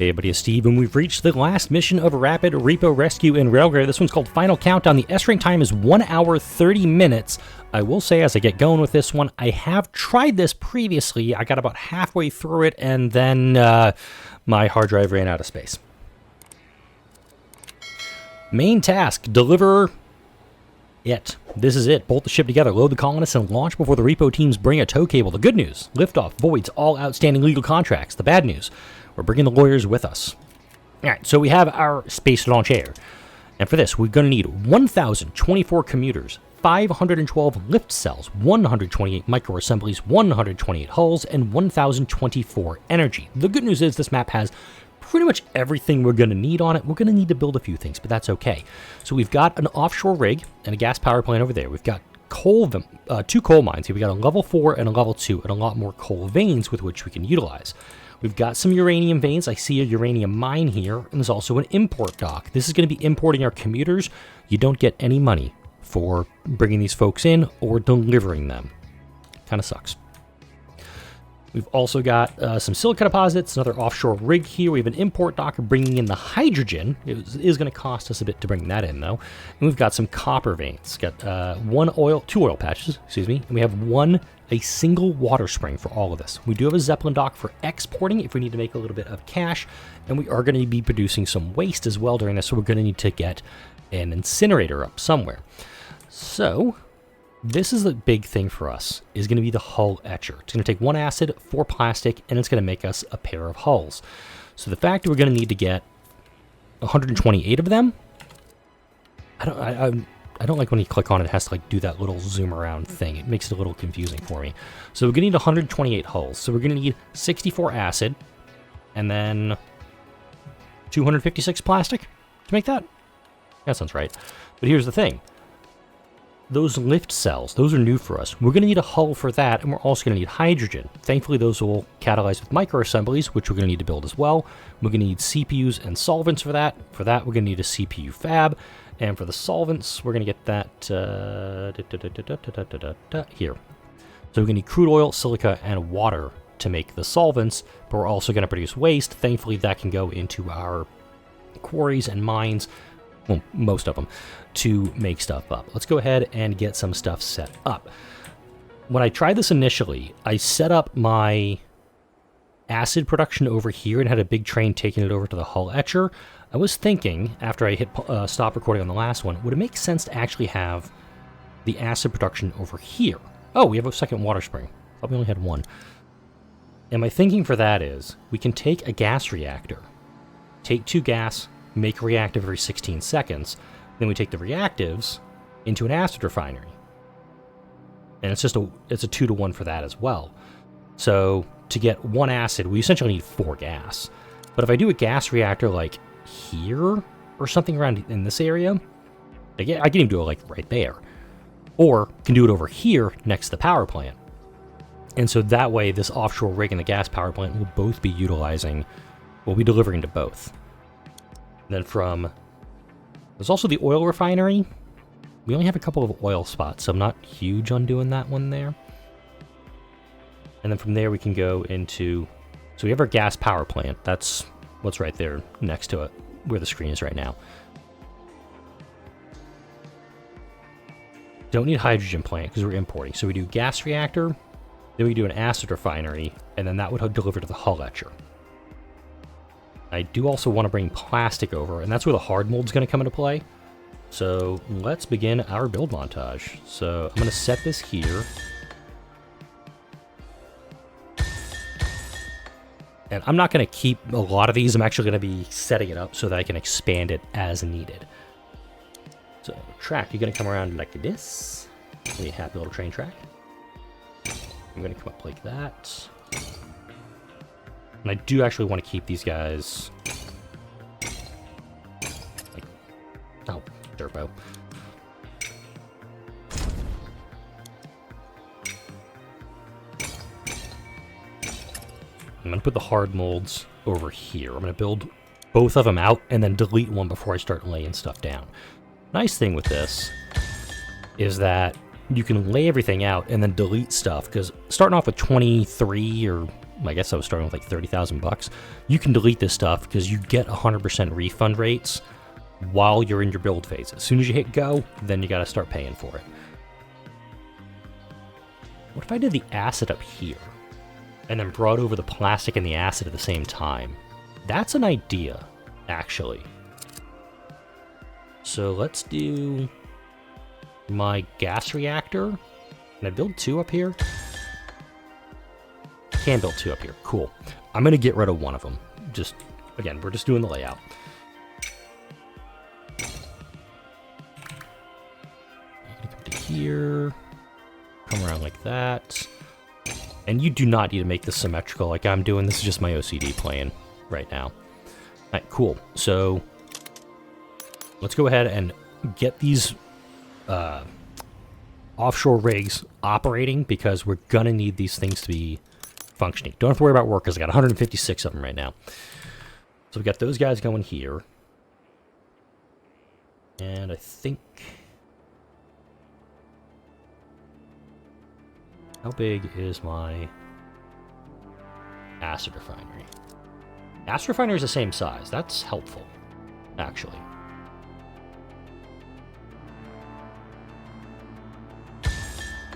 Hey everybody, it's Steve, and we've reached the last mission of Rapid Repo Rescue in Railgrade. This one's called Final Countdown. The S-Rank time is 1 hour 30 minutes. I will say, as I get going with this one, I have tried this previously. I got about halfway through it, and then my hard drive ran out of space. Main task, deliver it. This is it. Bolt the ship together, load the colonists, and launch before the repo teams bring a tow cable. The good news, liftoff voids all outstanding legal contracts. The bad news, we're bringing the lawyers with us. Alright, so we have our space launcher. And for this, we're going to need 1,024 commuters, 512 lift cells, 128 microassemblies, 128 hulls, and 1,024 energy. The good news is this map has pretty much everything we're going to need on it. We're going to need to build a few things, but that's okay. So we've got an offshore rig and a gas power plant over there. We've got two coal mines here. We've got a level 4 and a level 2 and a lot more coal veins with which we can utilize. We've got some uranium veins. I see a uranium mine here, and there's also an import dock. This is going to be importing our commuters. You don't get any money for bringing these folks in or delivering them. Kind of sucks. We've also got some silica deposits, another offshore rig here. We have an import docker bringing in the hydrogen. It is going to cost us a bit to bring that in, though. And we've got some copper veins. Got two oil patches, excuse me. And we have a single water spring for all of this. We do have a Zeppelin dock for exporting if we need to make a little bit of cash. And we are going to be producing some waste as well during this, so we're going to need to get an incinerator up somewhere. So this is the big thing for us, is going to be the hull etcher. It's going to take 1 acid, 4 plastic, and it's going to make us a pair of hulls. So the fact that we're going to need to get 128 of them, I don't like when you click on it, it has to like do that little zoom around thing. It makes it a little confusing for me. So we're going to need 128 hulls. So we're going to need 64 acid, and then 256 plastic to make that. That sounds right. But here's the thing. Those lift cells, those are new for us. We're going to need a hull for that, and we're also going to need hydrogen. Thankfully, those will catalyze with microassemblies, which we're going to need to build as well. We're going to need CPUs and solvents for that. For that, we're going to need a CPU fab. And for the solvents, we're going to get that here. So we're going to need crude oil, silica, and water to make the solvents, but we're also going to produce waste. Thankfully, that can go into our quarries and mines, well, most of them, to make stuff up. Let's go ahead and get some stuff set up. When I tried this initially, I set up my acid production over here and had a big train taking it over to the hull etcher. I was thinking, after I hit stop recording on the last one, would it make sense to actually have the acid production over here? Oh, we have a second water spring. I thought we only had one. And my thinking for that is, we can take a gas reactor, take 2 gas, make a reactive every 16 seconds, then we take the reactives into an acid refinery. And it's a 2-to-1 for that as well. So to get 1 acid, we essentially need 4 gas. But if I do a gas reactor like here or something around in this area, I can even do it like right there. Or can do it over here next to the power plant. And so that way this offshore rig and the gas power plant will both be utilizing, we'll be delivering to both. And then there's also the oil refinery. We only have a couple of oil spots, so I'm not huge on doing that one there. And then from there we can go into, so we have our gas power plant. That's what's right there next to it, where the screen is right now. Don't need hydrogen plant because we're importing. So we do gas reactor, then we do an acid refinery, and then that would deliver to the hull etcher. I do also want to bring plastic over, and that's where the hard mold's going to come into play. So let's begin our build montage. So I'm going to set this here. And I'm not going to keep a lot of these. I'm actually going to be setting it up so that I can expand it as needed. So track, you're going to come around like this. Be a happy little train track. I'm going to come up like that. And I do actually want to keep these guys like, oh, Derpo. I'm going to put the hard molds over here. I'm going to build both of them out and then delete one before I start laying stuff down. Nice thing with this is that you can lay everything out and then delete stuff, because starting off with 23 or I guess I was starting with like 30,000 bucks. You can delete this stuff because you get 100% refund rates while you're in your build phase. As soon as you hit go, then you got to start paying for it. What if I did the acid up here and then brought over the plastic and the acid at the same time? That's an idea, actually. So let's do my gas reactor. Can I build 2 up here? Can build 2 up here. Cool. I'm going to get rid of one of them. Just, again, we're just doing the layout. I'm going to come to here. Come around like that. And you do not need to make this symmetrical like I'm doing. This is just my OCD playing right now. All right, cool. So let's go ahead and get these offshore rigs operating because we're going to need these things to be functioning. Don't have to worry about workers. I got 156 of them right now. So we got those guys going here. And I think... How big is my acid refinery? Acid refinery is the same size. That's helpful, actually.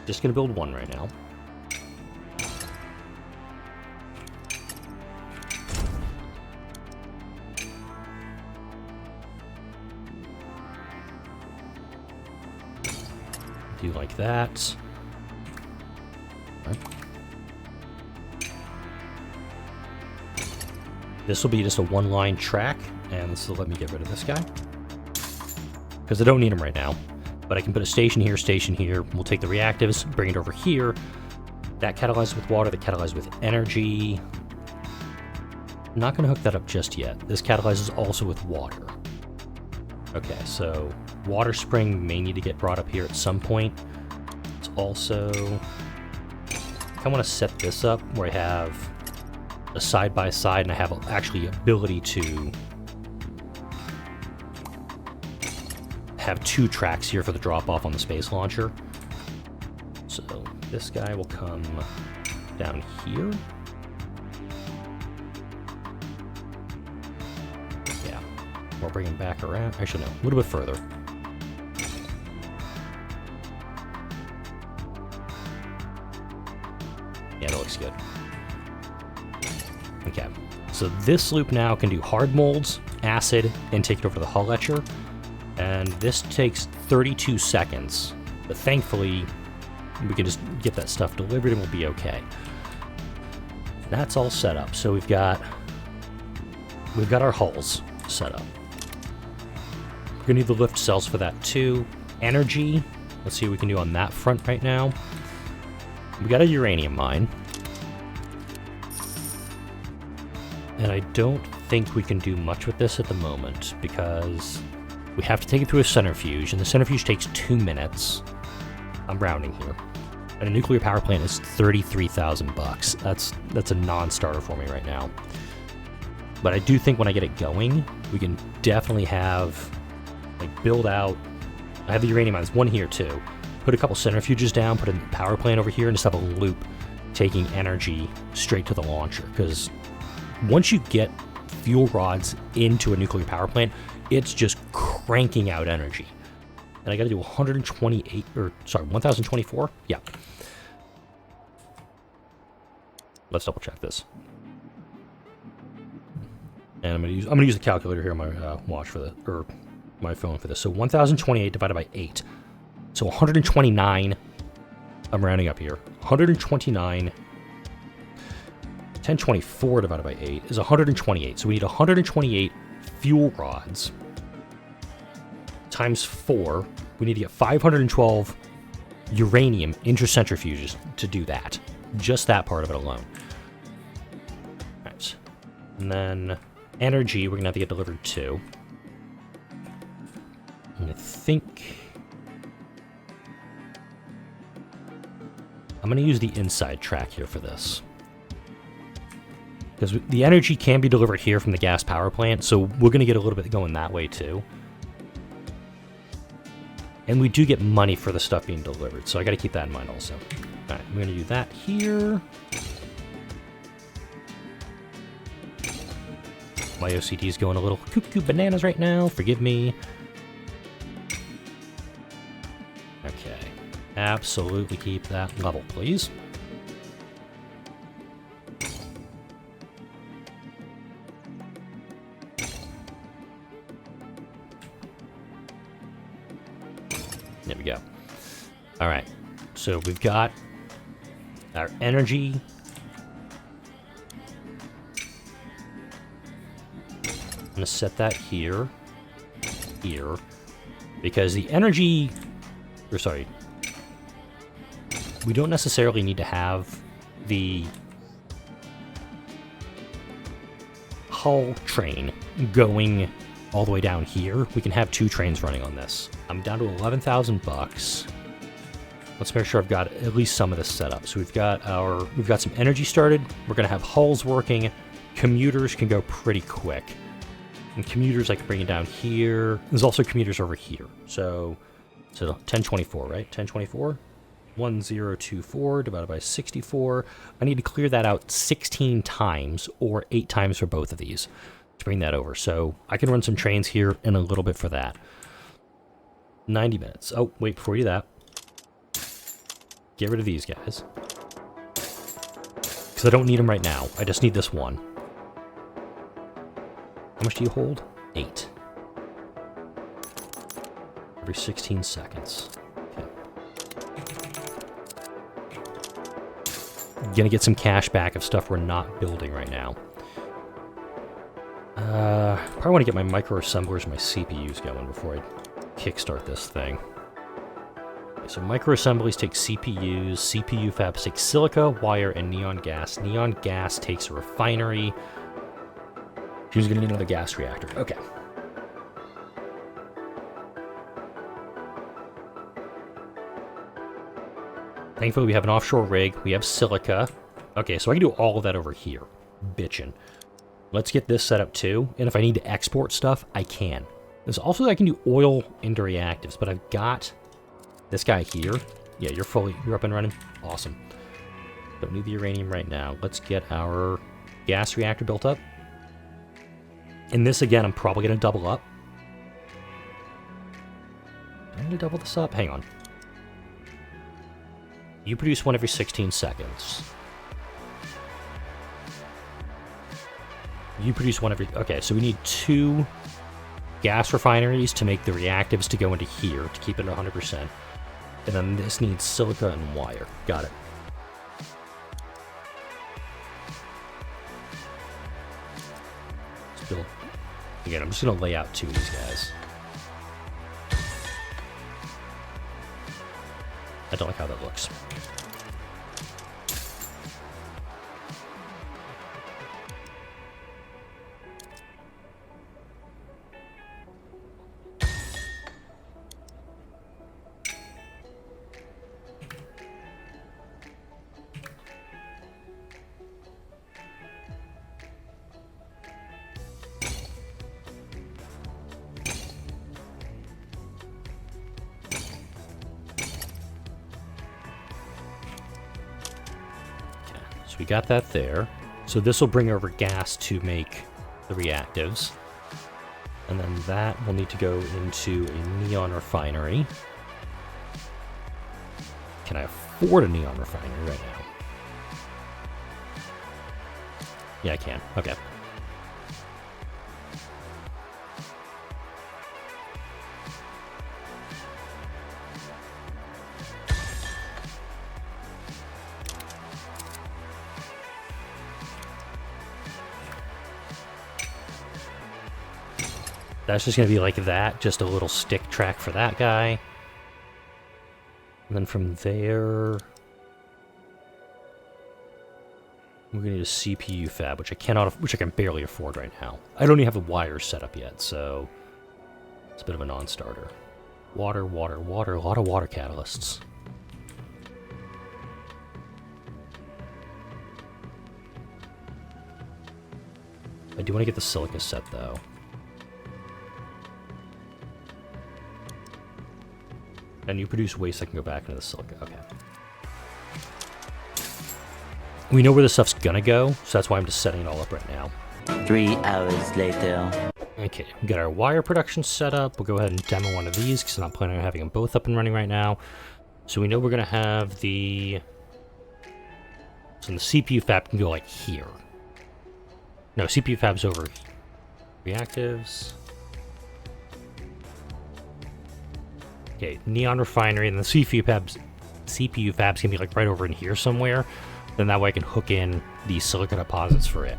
Just gonna build 1 right now. Do like that. This will be just a 1-line track, and this will let me get rid of this guy. Because I don't need him right now. But I can put a station here, we'll take the reactives, bring it over here. That catalyzes with water, that catalyzes with energy. I'm not going to hook that up just yet. This catalyzes also with water. Okay, so water spring may need to get brought up here at some point. It's also... I want to set this up where I have a side-by-side and I have actually ability to have 2 tracks here for the drop-off on the space launcher. So this guy will come down here. Yeah, we'll bring him back around. Actually, no, a little bit further. Yeah, that looks good. Okay, so this loop now can do hard molds, acid, and take it over to the hull etcher. And this takes 32 seconds, but thankfully we can just get that stuff delivered and we'll be okay. That's all set up. So we've got our hulls set up. We're gonna need the lift cells for that too. Energy, let's see what we can do on that front right now. We got a uranium mine. And I don't think we can do much with this at the moment because we have to take it through a centrifuge, and the centrifuge takes 2 minutes. I'm rounding here. And a nuclear power plant is 33,000 bucks. That's a non-starter for me right now. But I do think when I get it going, we can definitely have, like, build out... I have the uranium mines, 1 here too. Put a couple centrifuges down, put a power plant over here, and just have a loop taking energy straight to the launcher. Because once you get fuel rods into a nuclear power plant, it's just cranking out energy. And I gotta do 128, or sorry, 1024? Yeah. Let's double check this. And I'm gonna use the calculator here on my watch for the, or my phone for this. So 1028 divided by 8. So 129, I'm rounding up here. 129, 1024 divided by 8 is 128. So we need 128 fuel rods times 4. We need to get 512 uranium intercentrifuges to do that. Just that part of it alone. Alright. And then energy, we're going to have to get delivered to. And I think I'm going to use the inside track here for this. Because the energy can be delivered here from the gas power plant, so we're going to get a little bit going that way too. And we do get money for the stuff being delivered, so I got to keep that in mind also. Alright, I'm going to do that here. My OCD is going a little cuckoo bananas right now. Forgive me. Okay. Absolutely keep that level, please. There we go. All right. So we've got our energy. I'm going to set that here, because the energy, or sorry, we don't necessarily need to have the hull train going all the way down here. We can have 2 trains running on this. I'm down to 11,000 bucks. Let's make sure I've got at least some of this set up. So we've got some energy started. We're gonna have hulls working. Commuters can go pretty quick. And commuters I can bring it down here. There's also commuters over here. So 1024, right? 1024? 1024 divided by 64. I need to clear that out 16 times or 8 times for both of these to bring that over. So I can run some trains here in a little bit for that. 90 minutes. Oh, wait, before we do that, get rid of these guys. Because I don't need them right now. I just need this one. How much do you hold? 8. Every 16 seconds. Okay. Gonna get some cash back of stuff we're not building right now. Probably want to get my microassemblers and my CPUs going before I kickstart this thing. Okay, so microassemblies take CPUs, CPU fabs take silica, wire, and neon gas. Neon gas takes a refinery. She's gonna need another gas reactor. Okay. Thankfully, we have an offshore rig. We have silica. Okay, so I can do all of that over here. Bitchin'. Let's get this set up too. And if I need to export stuff, I can. There's also, I can do oil into reactives, but I've got this guy here. Yeah, you're up and running. Awesome. Don't need the uranium right now. Let's get our gas reactor built up. And this, again, I'm probably going to double up. I'm going to double this up. Hang on. You produce one every 16 seconds. You produce one every... Okay, so we need 2 gas refineries to make the reactives to go into here to keep it at 100%. And then this needs silica and wire. Got it. Let's build... Again, I'm just going to lay out 2 of these guys. I don't like how that looks. So we got that there. So this will bring over gas to make the reactives. And then that will need to go into a neon refinery. Can I afford a neon refinery right now? Yeah, I can. Okay. That's just going to be like that, just a little stick track for that guy. And then from there, we're going to need a CPU fab, which I can barely afford right now. I don't even have the wires set up yet, so it's a bit of a non-starter. Water, water, water, a lot of water catalysts. I do want to get the silica set, though. And you produce waste that can go back into the silica. Okay. We know where this stuff's gonna go, so that's why I'm just setting it all up right now. 3 hours later. Okay, we got our wire production set up. We'll go ahead and demo one of these because I'm not planning on having them both up and running right now. So we know we're going to have the... So the CPU fab can go like here. No, CPU fab's over here. Reactives. Okay, Neon Refinery, and the CPU fab's gonna be like right over in here somewhere. Then that way I can hook in the silica deposits for it.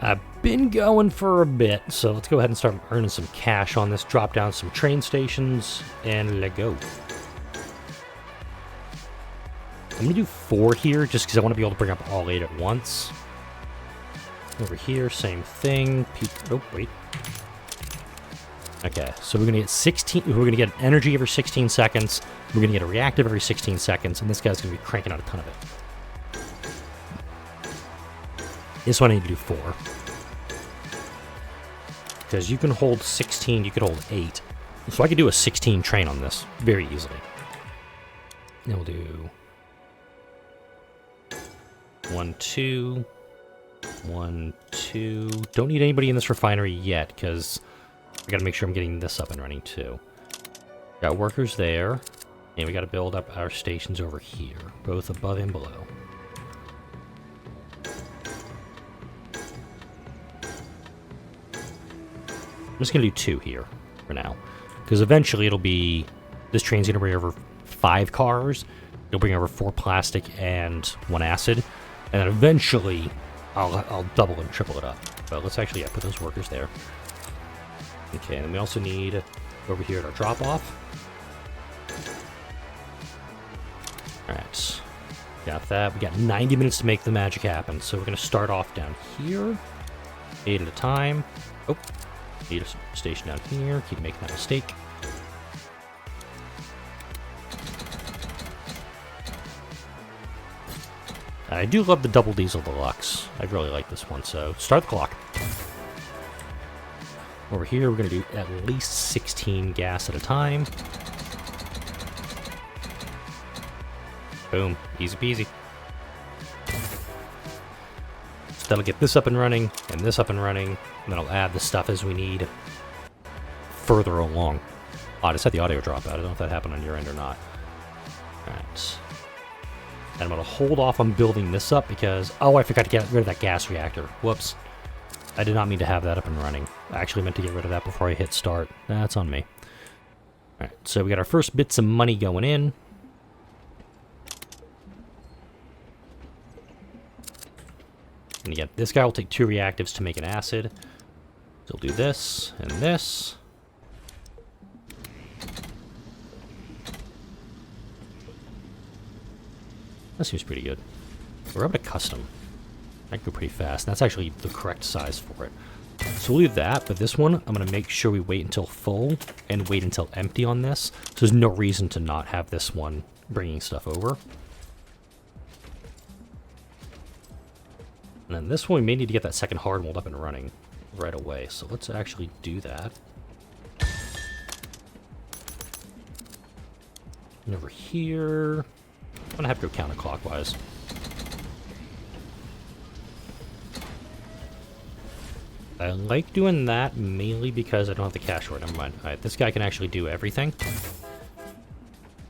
I've been going for a bit, so let's go ahead and start earning some cash on this. Drop down some train stations, and let go. I'm gonna do 4 here, just because I want to be able to bring up all 8 at once. Over here, same thing. Oh, wait. Okay, so we're gonna get 16. We're gonna get energy every 16 seconds. We're gonna get a reactive every 16 seconds, and this guy's gonna be cranking out a ton of it. This one I need to do 4. Because you can hold 16, you could hold 8. So I could do a 16 train on this very easily. Then we'll do 1, 2, 1, 2. Don't need anybody in this refinery yet, because I gotta make sure I'm getting this up and running too. Got workers there, and we gotta build up our stations over here, both above and below. I'm just gonna do 2 here for now, because eventually it'll be, this train's gonna bring over 5 cars, it'll bring over 4 plastic and 1 acid, and then eventually I'll double and triple it up. But let's actually put those workers there. Okay, and then we also need over here at our drop off. Alright, got that. We got 90 minutes to make the magic happen, so we're gonna start off down here, 8 at a time. Oh. Need a station down here. Keep making that mistake. I do love the double diesel deluxe. I really like this one, so start the clock. Over here, we're going to do at least 16 gas at a time. Boom. Easy peasy. So that'll get this up and running, and this up and running. And then I'll add the stuff as we need further along. Oh, I just had the audio drop out. I don't know if that happened on your end or not. Alright. And I'm going to hold off on building this up because... Oh, I forgot to get rid of that gas reactor. Whoops. I did not mean to have that up and running. I actually meant to get rid of that before I hit start. That's on me. Alright, so we got our first bits of money going in. And again, this guy will take 2 reactives to make an acid. So we'll do this and this. That seems pretty good. We're up to custom. I can go pretty fast. That's actually the correct size for it. So we'll leave that, but this one, I'm going to make sure we wait until full and wait until empty on this. So there's no reason to not have this one bringing stuff over. And then this one, we may need to get that second hard mold up and running right away. So let's actually do that. And over here, I'm going to have to go counterclockwise. I like doing that mainly because I don't have the cash for it. Never mind. Alright, this guy can actually do everything.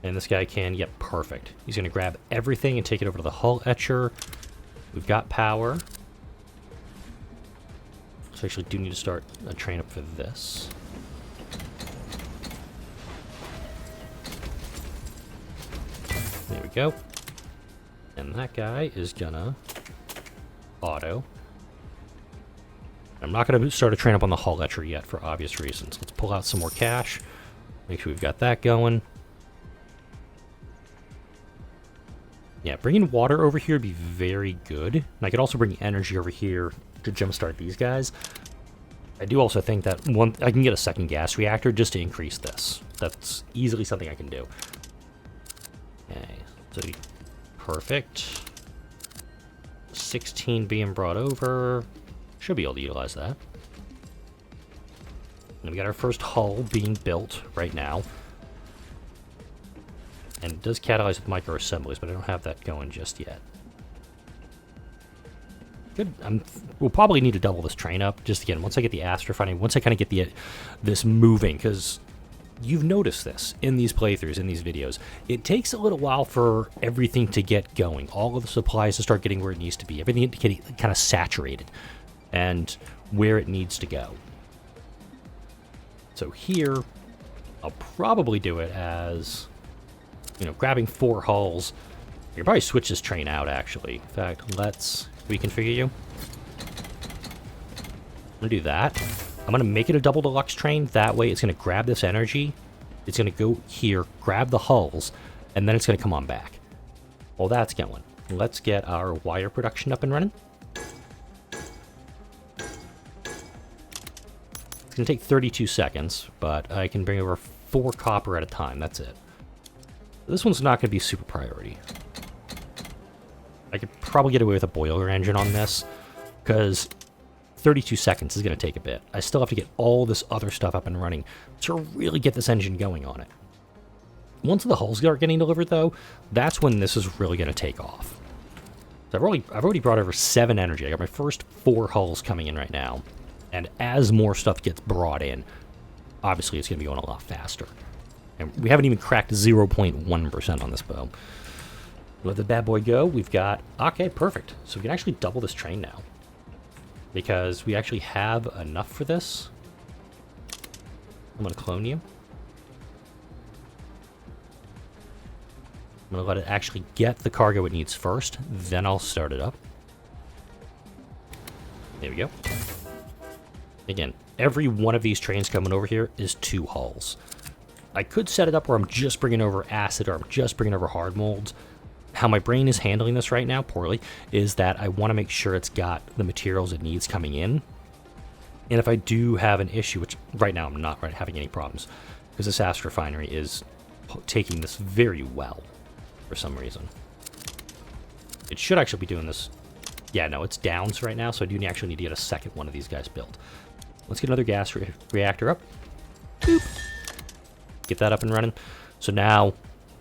And this guy can, yep, perfect. He's going to grab everything and take it over to the hull etcher. We've got power. So I actually do need to start a train up for this. There we go. And that guy is gonna auto. I'm not gonna start a train up on the hull etcher yet for obvious reasons. Let's pull out some more cash. Make sure we've got that going. Yeah, bringing water over here would be very good. And I could also bring energy over here to jumpstart these guys. I do also think that I can get a second gas reactor just to increase this. That's easily something I can do. Okay, so perfect. 16 being brought over. Should be able to utilize that. And we got our first hull being built right now. And it does catalyze with microassemblies, but I don't have that going just yet. Good. We'll probably need to double this train up, just again, once I get the astrofining, once I kind of get this moving, because you've noticed this in these playthroughs, in these videos. It takes a little while for everything to get going, all of the supplies to start getting where it needs to be, everything to get kind of saturated, and where it needs to go. So here, I'll probably do it as, you know, grabbing 4 hulls. I can probably switch this train out, actually. In fact, let's reconfigure you. I'm going to do that. I'm going to make it a double deluxe train. That way it's going to grab this energy. It's going to go here, grab the hulls, and then it's going to come on back. Well, that's going. Let's get our wire production up and running. It's going to take 32 seconds, but I can bring over 4 copper at a time. That's it. This one's not going to be super priority. I could probably get away with a boiler engine on this, because 32 seconds is going to take a bit. I still have to get all this other stuff up and running to really get this engine going on it. Once the hulls start getting delivered, though, that's when this is really going to take off. So I've already brought over 7 energy. I got my first 4 hulls coming in right now, and as more stuff gets brought in, obviously it's going to be going a lot faster. And we haven't even cracked 0.1% on this bow. Let the bad boy go. We've got... Okay, perfect. So we can actually double this train now, because we actually have enough for this. I'm going to clone you. I'm going to let it actually get the cargo it needs first, then I'll start it up. There we go. Again, every one of these trains coming over here is 2 hulls. I could set it up where I'm just bringing over acid or I'm just bringing over hard molds. How my brain is handling this right now, poorly, is that I want to make sure it's got the materials it needs coming in. And if I do have an issue, which right now I'm not having any problems, because this Astro Refinery is taking this very well for some reason. It should actually be doing this. Yeah, no, it's downs right now, so I do actually need to get a second one of these guys built. Let's get another gas reactor up. Boop. Get that up and running. So now,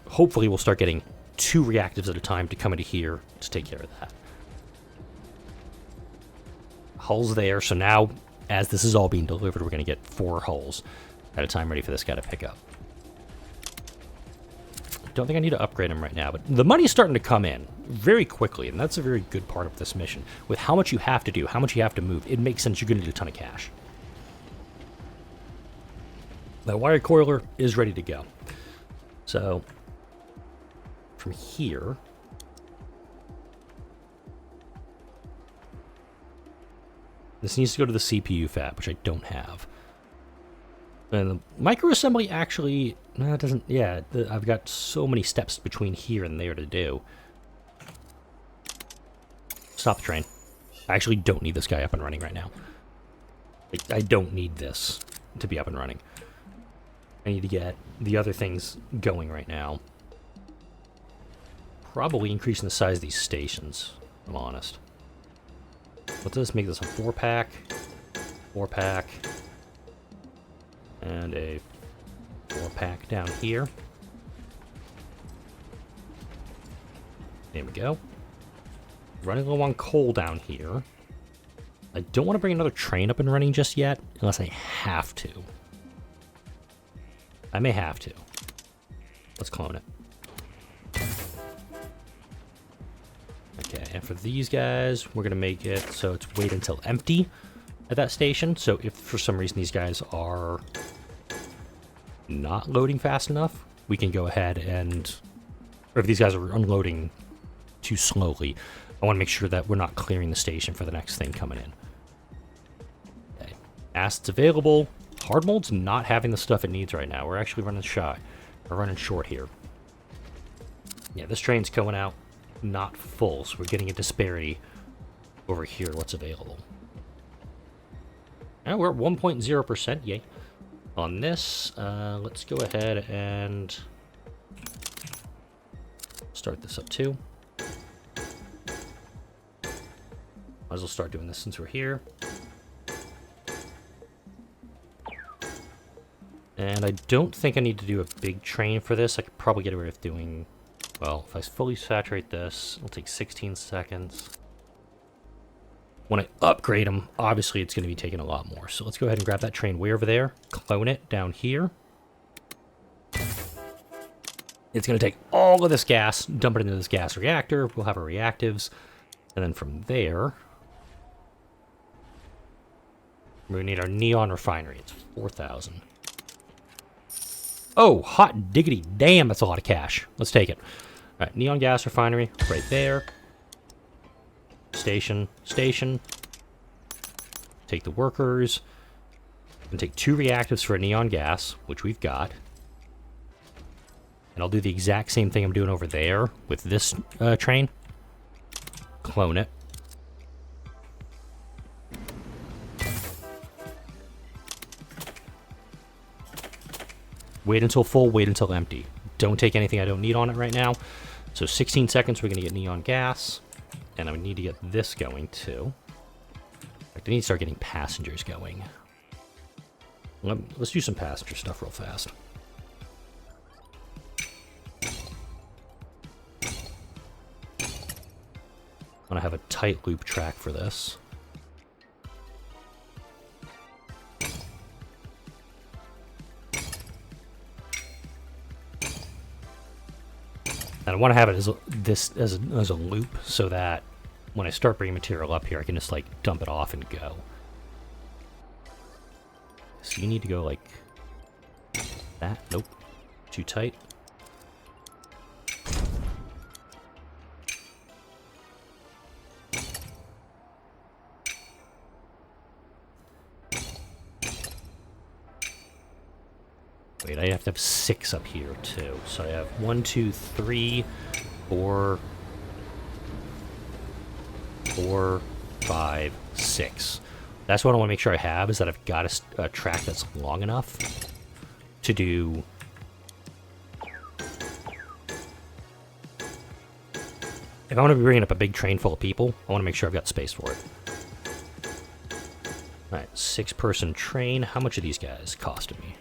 hopefully we'll start getting 2 reactives at a time to come into here to take care of that. Hulls there, so now, as this is all being delivered, we're going to get 4 hulls at a time ready for this guy to pick up. Don't think I need to upgrade him right now, but the money's starting to come in very quickly, and that's a very good part of this mission. With how much you have to do, how much you have to move, it makes sense you're going to need a ton of cash. The wire coiler is ready to go. So, from here, this needs to go to the CPU fab, which I don't have. And the microassembly actually, no, it doesn't, yeah, I've got so many steps between here and there to do. Stop the train. I actually don't need this guy up and running right now. I don't need this to be up and running. I need to get the other things going right now. Probably increasing the size of these stations, if I'm honest. Let's make this a 4-pack, 4-pack, and a 4-pack down here. There we go. Running low on coal down here. I don't want to bring another train up and running just yet, unless I have to. I may have to. Let's clone it. Okay, and for these guys, we're going to make it so it's wait until empty at that station. So if for some reason these guys are not loading fast enough, we can go ahead and... Or if these guys are unloading too slowly, I want to make sure that we're not clearing the station for the next thing coming in. Okay. Acid's available. Hard mold's not having the stuff it needs right now. We're actually running shy. We're running short here. Yeah, this train's going out not full, so we're getting a disparity over here, what's available. Now we're at 1.0%, yay. On this, let's go ahead and start this up too. Might as well start doing this since we're here. And I don't think I need to do a big train for this. I could probably get away with doing... Well, if I fully saturate this, it'll take 16 seconds. When I upgrade them, obviously it's going to be taking a lot more. So let's go ahead and grab that train way over there, clone it down here. It's going to take all of this gas, dump it into this gas reactor. We'll have our reactives. And then from there, we need our neon refinery. It's 4,000. Oh, hot diggity damn, that's a lot of cash. Let's take it. All right, neon gas refinery right there. Station. Take the workers. And take 2 reactives for a neon gas, which we've got. And I'll do the exact same thing I'm doing over there with this train. Clone it. Wait until full, wait until empty. Don't take anything I don't need on it right now. So 16 seconds, we're going to get neon gas. And I need to get this going too. In fact, I need to start getting passengers going. Let's do some passenger stuff real fast. I'm going to have a tight loop track for this. And I want to have it as a loop so that when I start bringing material up here, I can just like dump it off and go. So you need to go like that. Nope. Too tight. Wait, I have to have 6 up here too. So I have 1, 2, 3, 4, 5, 6. That's what I want to make sure I have, is that I've got a track that's long enough to do... If I want to be bringing up a big train full of people, I want to make sure I've got space for it. Alright, 6-person train. How much are these guys costing me?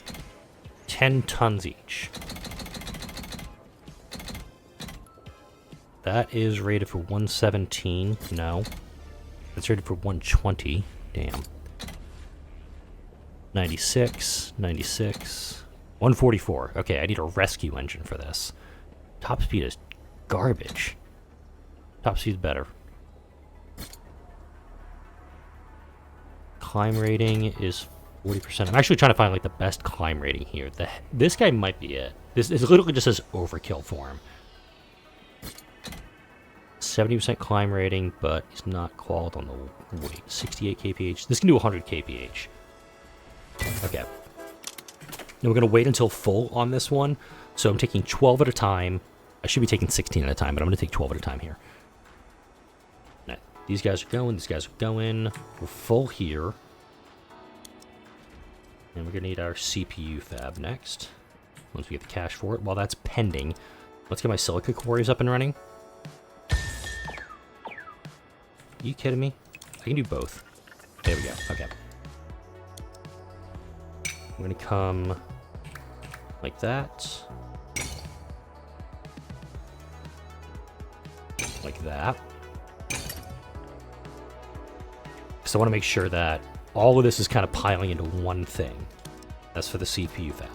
10 tons each. That is rated for 117. No. That's rated for 120. Damn. 96. 96. 144. Okay, I need a rescue engine for this. Top speed is garbage. Top speed's better. Climb rating is 40%. I'm actually trying to find like the best climb rating here. This guy might be it. This literally just says overkill for him. 70% climb rating, but he's not qualified on the weight. 68 kph. This can do 100 kph. Okay. Now we're going to wait until full on this one. So I'm taking 12 at a time. I should be taking 16 at a time, but I'm going to take 12 at a time here. Now, these guys are going. These guys are going. We're full here. And we're going to need our CPU fab next. Once we get the cash for it. While that's pending, let's get my silica quarries up and running. Are you kidding me? I can do both. There we go. Okay. I'm going to come like that. Like that. So I want to make sure that all of this is kind of piling into one thing. That's for the CPU fab.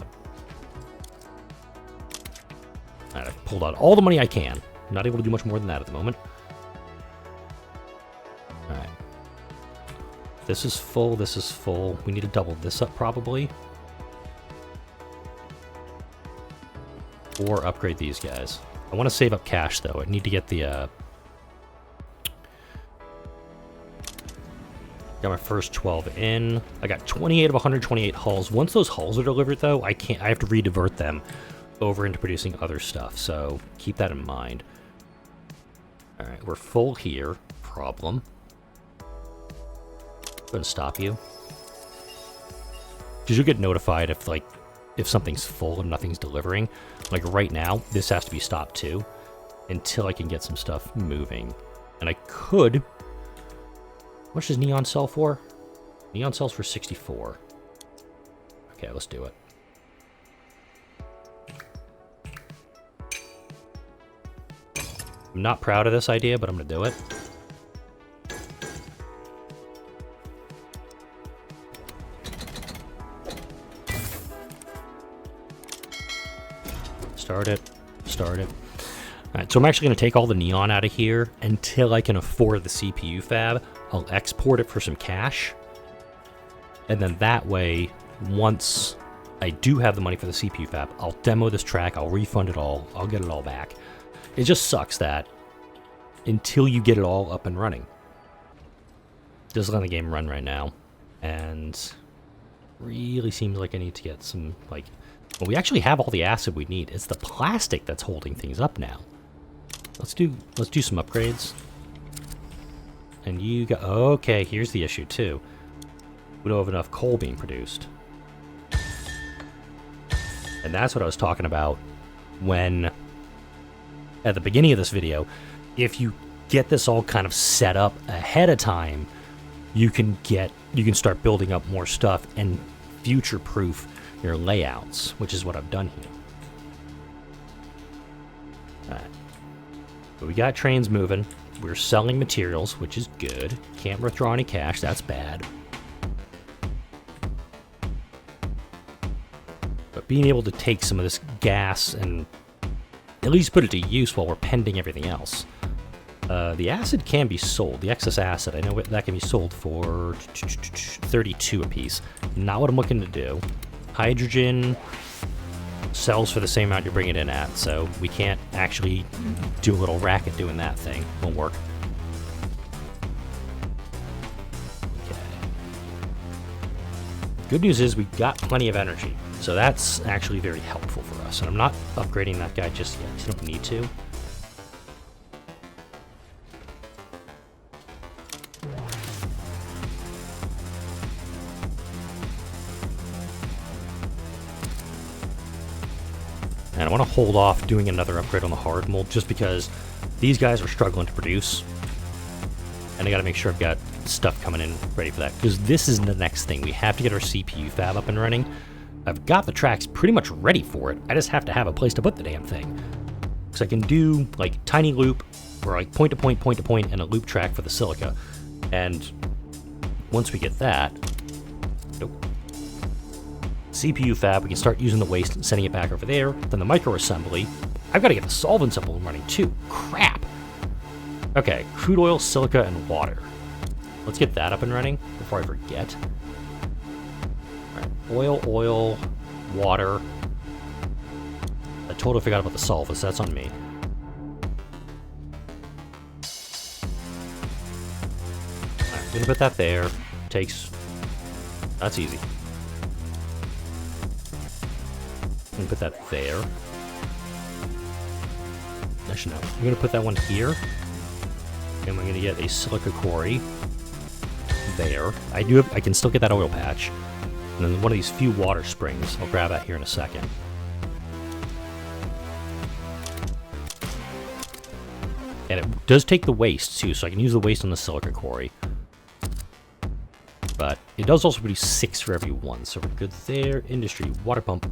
Alright, I've pulled out all the money I can. I'm not able to do much more than that at the moment. Alright. This is full, this is full. We need to double this up probably. Or upgrade these guys. I want to save up cash though. I need to get the got my first 12 in. I got 28 of 128 hulls. Once those hulls are delivered though, I have to redivert them over into producing other stuff. So keep that in mind. All right, we're full here. Problem. I'm gonna stop you. Because you'll get notified if something's full and nothing's delivering. Like right now, this has to be stopped too, until I can get some stuff moving. And I could... How much does Neon sell for? Neon sells for 64. Okay, let's do it. I'm not proud of this idea, but I'm gonna do it. Start it. Alright, so I'm actually going to take all the neon out of here until I can afford the CPU fab. I'll export it for some cash. And then that way, once I do have the money for the CPU fab, I'll demo this track, I'll refund it all, I'll get it all back. It just sucks that until you get it all up and running. Just letting the game run right now. And really seems like I need to get some, like... Well, we actually have all the acid we need. It's the plastic that's holding things up now. Let's do some upgrades. And you got... Okay, here's the issue, too. We don't have enough coal being produced. And that's what I was talking about when... At the beginning of this video, if you get this all kind of set up ahead of time, you can start building up more stuff and future-proof your layouts, which is what I've done here. Alright. But we got trains moving. We're selling materials, which is good. Can't withdraw any cash, that's bad. But being able to take some of this gas and at least put it to use while we're pending everything else. The acid can be sold. The excess acid, I know that can be sold for 32 apiece. Not what I'm looking to do. Hydrogen sells for the same amount you're bringing it in at, so we can't actually do a little racket doing that thing. Won't work. Okay. Good news is we've got plenty of energy, so that's actually very helpful for us. And I'm not upgrading that guy just yet, because you don't need to. And I want to hold off doing another upgrade on the hard mold just because these guys are struggling to produce. And I got to make sure I've got stuff coming in ready for that. Because this is the next thing. We have to get our CPU fab up and running. I've got the tracks pretty much ready for it. I just have to have a place to put the damn thing. Because I can do like tiny loop or like point to point, and a loop track for the silica. And once we get that... Nope. CPU fab, we can start using the waste and sending it back over there. Then the micro assembly. I've got to get the solvents up and running too. Crap. Okay, crude oil, silica, and water. Let's get that up and running before I forget. Alright, oil, water. I totally forgot about the solvents. That's on me. Alright, I'm gonna put that there. Takes... That's easy. I'm gonna put that there. Actually, no. I'm gonna put that one here. And we're gonna get a silica quarry there. I can still get that oil patch. And then one of these few water springs. I'll grab that here in a second. And it does take the waste too, so I can use the waste on the silica quarry. But it does also produce 6 for every one, so we're good there. Industry, water pump.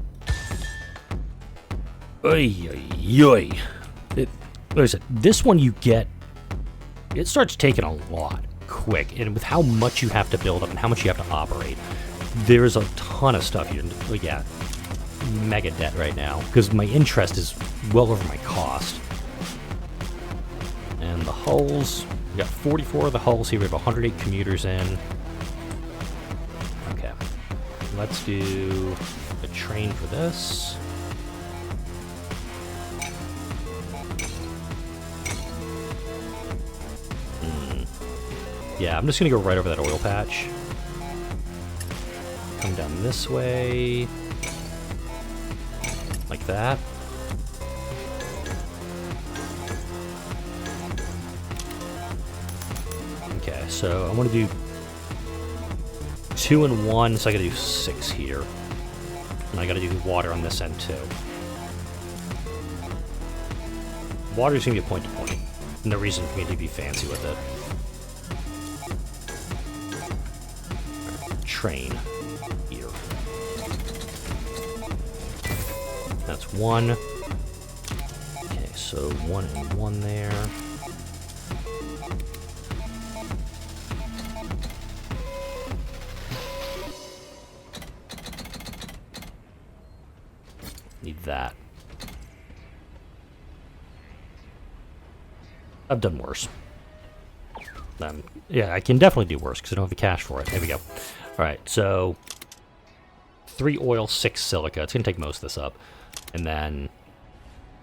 Oy, oy, oy. Like I said, this one you get, it starts taking a lot quick, and with how much you have to build up and how much you have to operate, there's a ton of stuff here. Like, yeah, mega debt right now, because my interest is well over my cost. And the hulls, we got 44 of the hulls here, we have 108 commuters in. Okay, let's do a train for this. Yeah, I'm just gonna go right over that oil patch. Come down this way. Like that. Okay, so I want to do 2 and 1, so I gotta do 6 here. And I gotta do water on this end too. Water's gonna be a point to point. No reason for me to be fancy with it. Train here. That's 1. Okay, so 1 and 1 there. Need that. I've done worse. Yeah, I can definitely do worse because I don't have the cash for it. There we go. Alright, so 3 oil, 6 silica. It's going to take most of this up. And then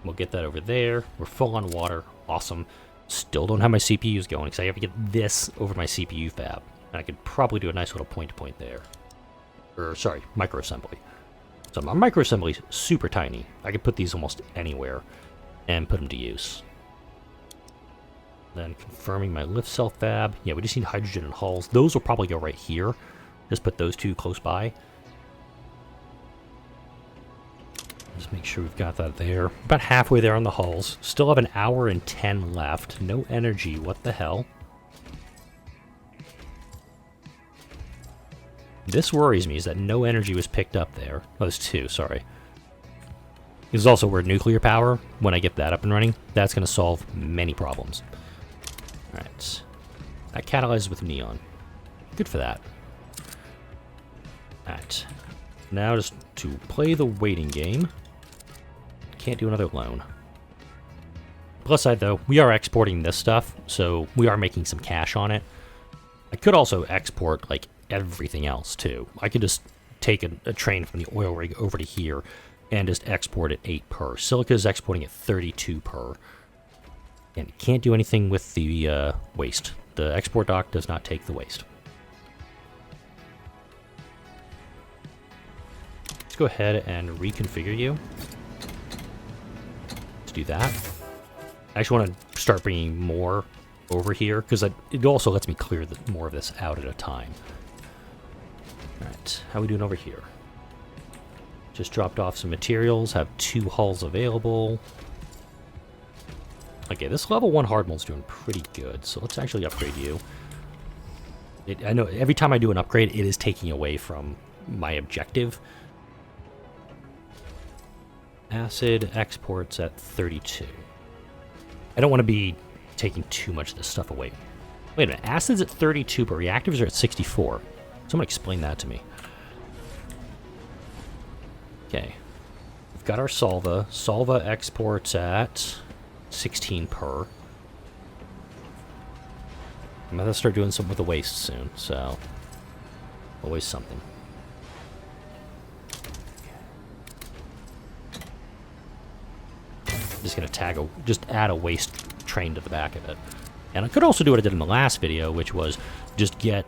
we'll get that over there. We're full on water. Awesome. Still don't have my CPUs going because I have to get this over my CPU fab. And I could probably do a nice little point-to-point there. Or, sorry, microassembly. So my microassembly is super tiny. I could put these almost anywhere and put them to use. Then confirming my lift cell fab. Yeah, we just need hydrogen and hulls. Those will probably go right here. Just put those 2 close by. Just make sure we've got that there. About halfway there on the hulls. Still have an hour and 10 left. No energy. What the hell? This worries me, is that no energy was picked up there. Oh, there's 2, sorry. This is also where nuclear power, when I get that up and running, that's going to solve many problems. Alright. That catalyzes with neon. Good for that. Alright. Now just to play the waiting game. Can't do another loan. Plus side though, we are exporting this stuff, so we are making some cash on it. I could also export, like, everything else too. I could just take a train from the oil rig over to here and just export at 8 per. Silica is exporting at 32 per. And can't do anything with the waste. The export dock does not take the waste. Let's go ahead and reconfigure you. Let's do that. I actually want to start bringing more over here because it also lets me clear more of this out at a time. Alright, how are we doing over here? Just dropped off some materials, have 2 hulls available. Okay, this level 1 hard mold's doing pretty good, so let's actually upgrade you. I know every time I do an upgrade, it is taking away from my objective. Acid exports at 32. I don't want to be taking too much of this stuff away. Wait a minute, acid's at 32, but reactives are at 64. Someone explain that to me. Okay. We've got our Solva. Solva exports at 16 per. I'm going to start doing something with the waste soon, so always something. Just going to just add a waste train to the back of it. And I could also do what I did in the last video, which was just get...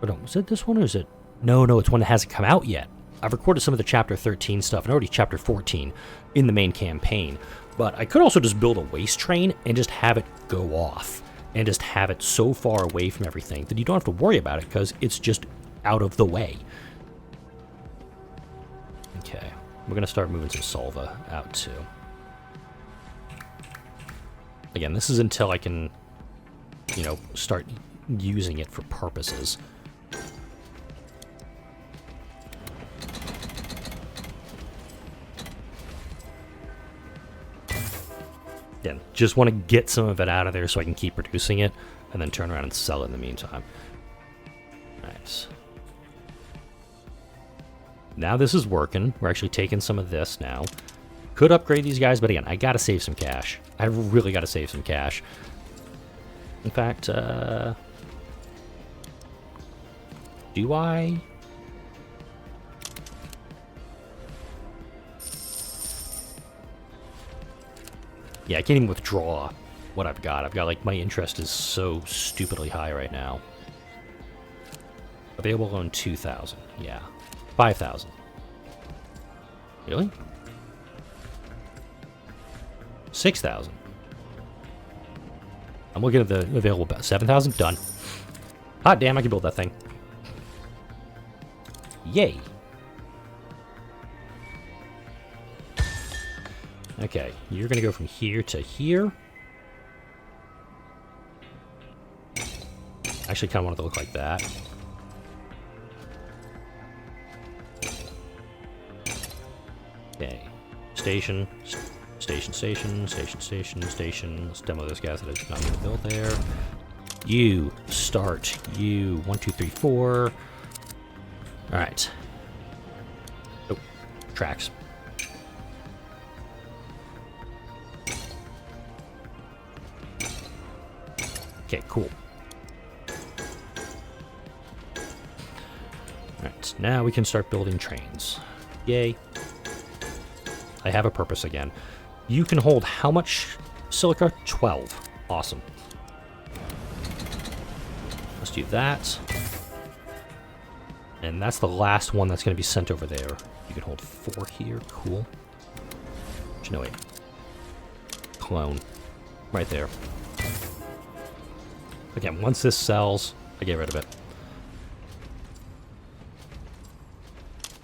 Oh, no, was it this one or is it... No, it's one that hasn't come out yet. I've recorded some of the Chapter 13 stuff and already Chapter 14 in the main campaign. But I could also just build a waste train and just have it go off. And just have it so far away from everything that you don't have to worry about it because it's just out of the way. Okay, we're going to start moving some Solva out too. Again, this is until I can, start using it for purposes. Again, just want to get some of it out of there so I can keep producing it, and then turn around and sell it in the meantime. Nice. Now this is working. We're actually taking some of this now. Could upgrade these guys, but again, I gotta save some cash. I really gotta save some cash. In fact, do I? Yeah, I can't even withdraw what I've got. I've got, like, my interest is so stupidly high right now. Available on 2,000. Yeah. 5,000. Really? 6,000. I'm looking at the available 7,000. Done. Hot damn, I can build that thing. Yay. Okay, you're gonna go from here to here. Actually, kind of want it to look like that. Okay. Station. Station. Let's demo those guys that I not going to build there. You start. You 1, 2, 3, 4. All right. Oh, tracks. Okay, cool. Alright, now we can start building trains. Yay. I have a purpose again. You can hold how much silica? 12. Awesome. Let's do that. And that's the last one that's going to be sent over there. You can hold 4 here. Cool. No, wait. Clone. Right there. Again, once this sells, I get rid of it.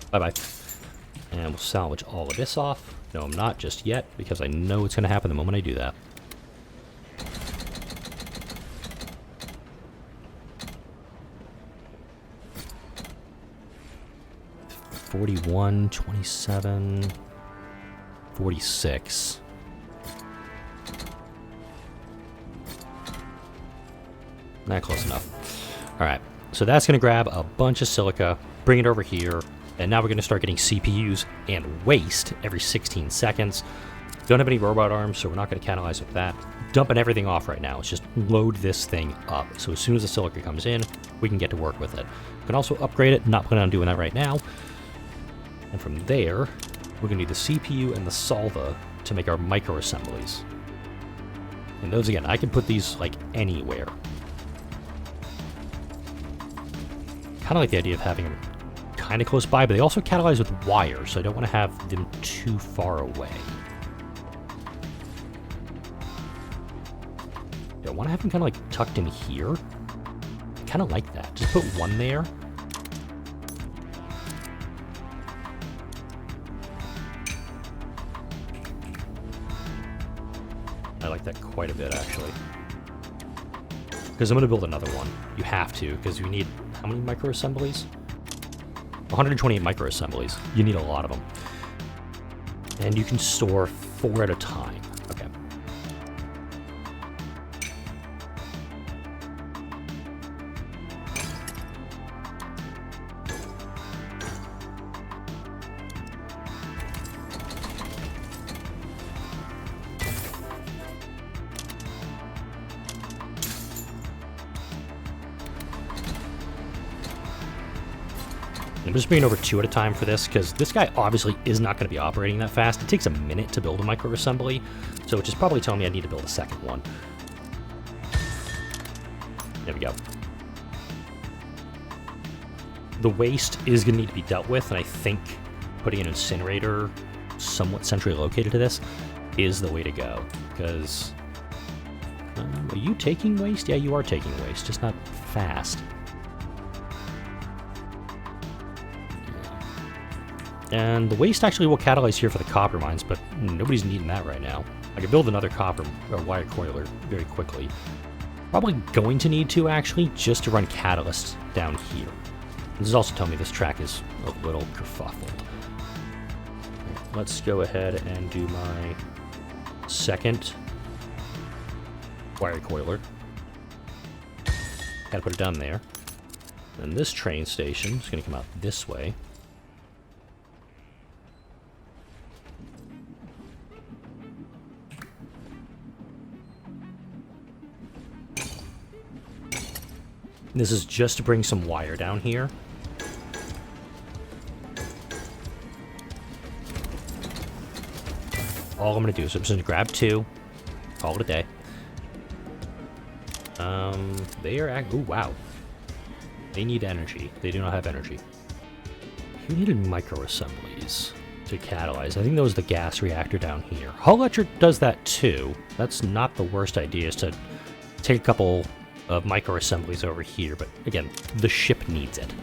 Bye-bye. And we'll salvage all of this off. No, I'm not just yet, because I know it's going to happen the moment I do that. $41, $27, $46. Not close enough. Alright, so that's going to grab a bunch of silica, bring it over here, and now we're going to start getting CPUs and waste every 16 seconds. Don't have any robot arms, so we're not going to catalyze with that. Dumping everything off right now. Let's just load this thing up. So as soon as the silica comes in, we can get to work with it. We can also upgrade it. Not planning on doing that right now. And from there, we're going to need the CPU and the solver to make our micro assemblies. And those, again, I can put these, like, anywhere. Kind of like the idea of having them kind of close by, but they also catalyze with wires, so I don't want to have them too far away. I want to have them kind of like tucked in here. I kind of like that. Just put one there. I like that quite a bit, actually. Because I'm going to build another one. You have to, because you need how many microassemblies? 128 microassemblies. You need a lot of them. And you can store 4 at a time. Okay. I'm just bringing over 2 at a time for this, because this guy obviously is not going to be operating that fast. It takes a minute to build a microassembly, so which is probably telling me I need to build a second one. There we go. The waste is going to need to be dealt with, and I think putting an incinerator somewhat centrally located to this is the way to go, because... are you taking waste? Yeah, you are taking waste, just not fast. And the waste actually will catalyze here for the copper mines, but nobody's needing that right now. I could build another copper or wire coiler very quickly. Probably going to need to, actually, just to run catalysts down here. This is also telling me this track is a little kerfuffled. Let's go ahead and do my second wire coiler. Gotta put it down there. And this train station is going to come out this way. This is just to bring some wire down here. All I'm going to do is I'm just going to grab 2, call it a day. They are... ooh, wow. They need energy. They do not have energy. You needed microassemblies to catalyze. I think that was the gas reactor down here. Hull Electric does that too. That's not the worst idea, is to take a couple of microassemblies over here, but again, the ship needs it.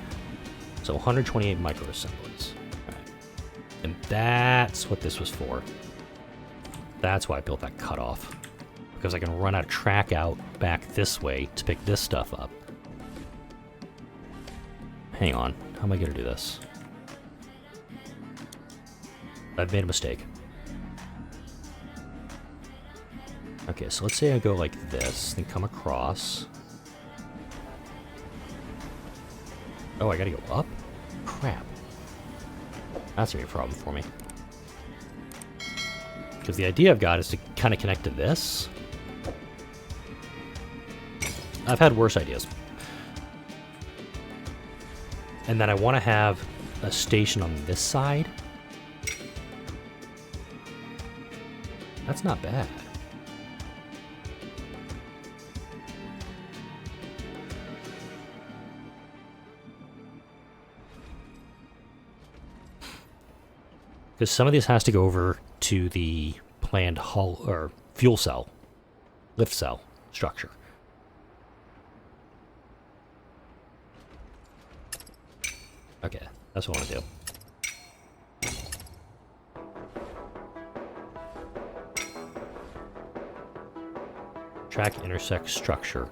So 128 microassemblies. Right. And that's what this was for. That's why I built that cutoff. Because I can run a track out back this way to pick this stuff up. Hang on, how am I going to do this? I've made a mistake. Okay, so let's say I go like this, then come across. Oh, I gotta go up? Crap. That's gonna be a problem for me. Because the idea I've got is to kind of connect to this. I've had worse ideas. And then I want to have a station on this side. That's not bad. Because some of this has to go over to the planned hull or fuel cell, lift cell structure. Okay, that's what I want to do. Track intersects structure.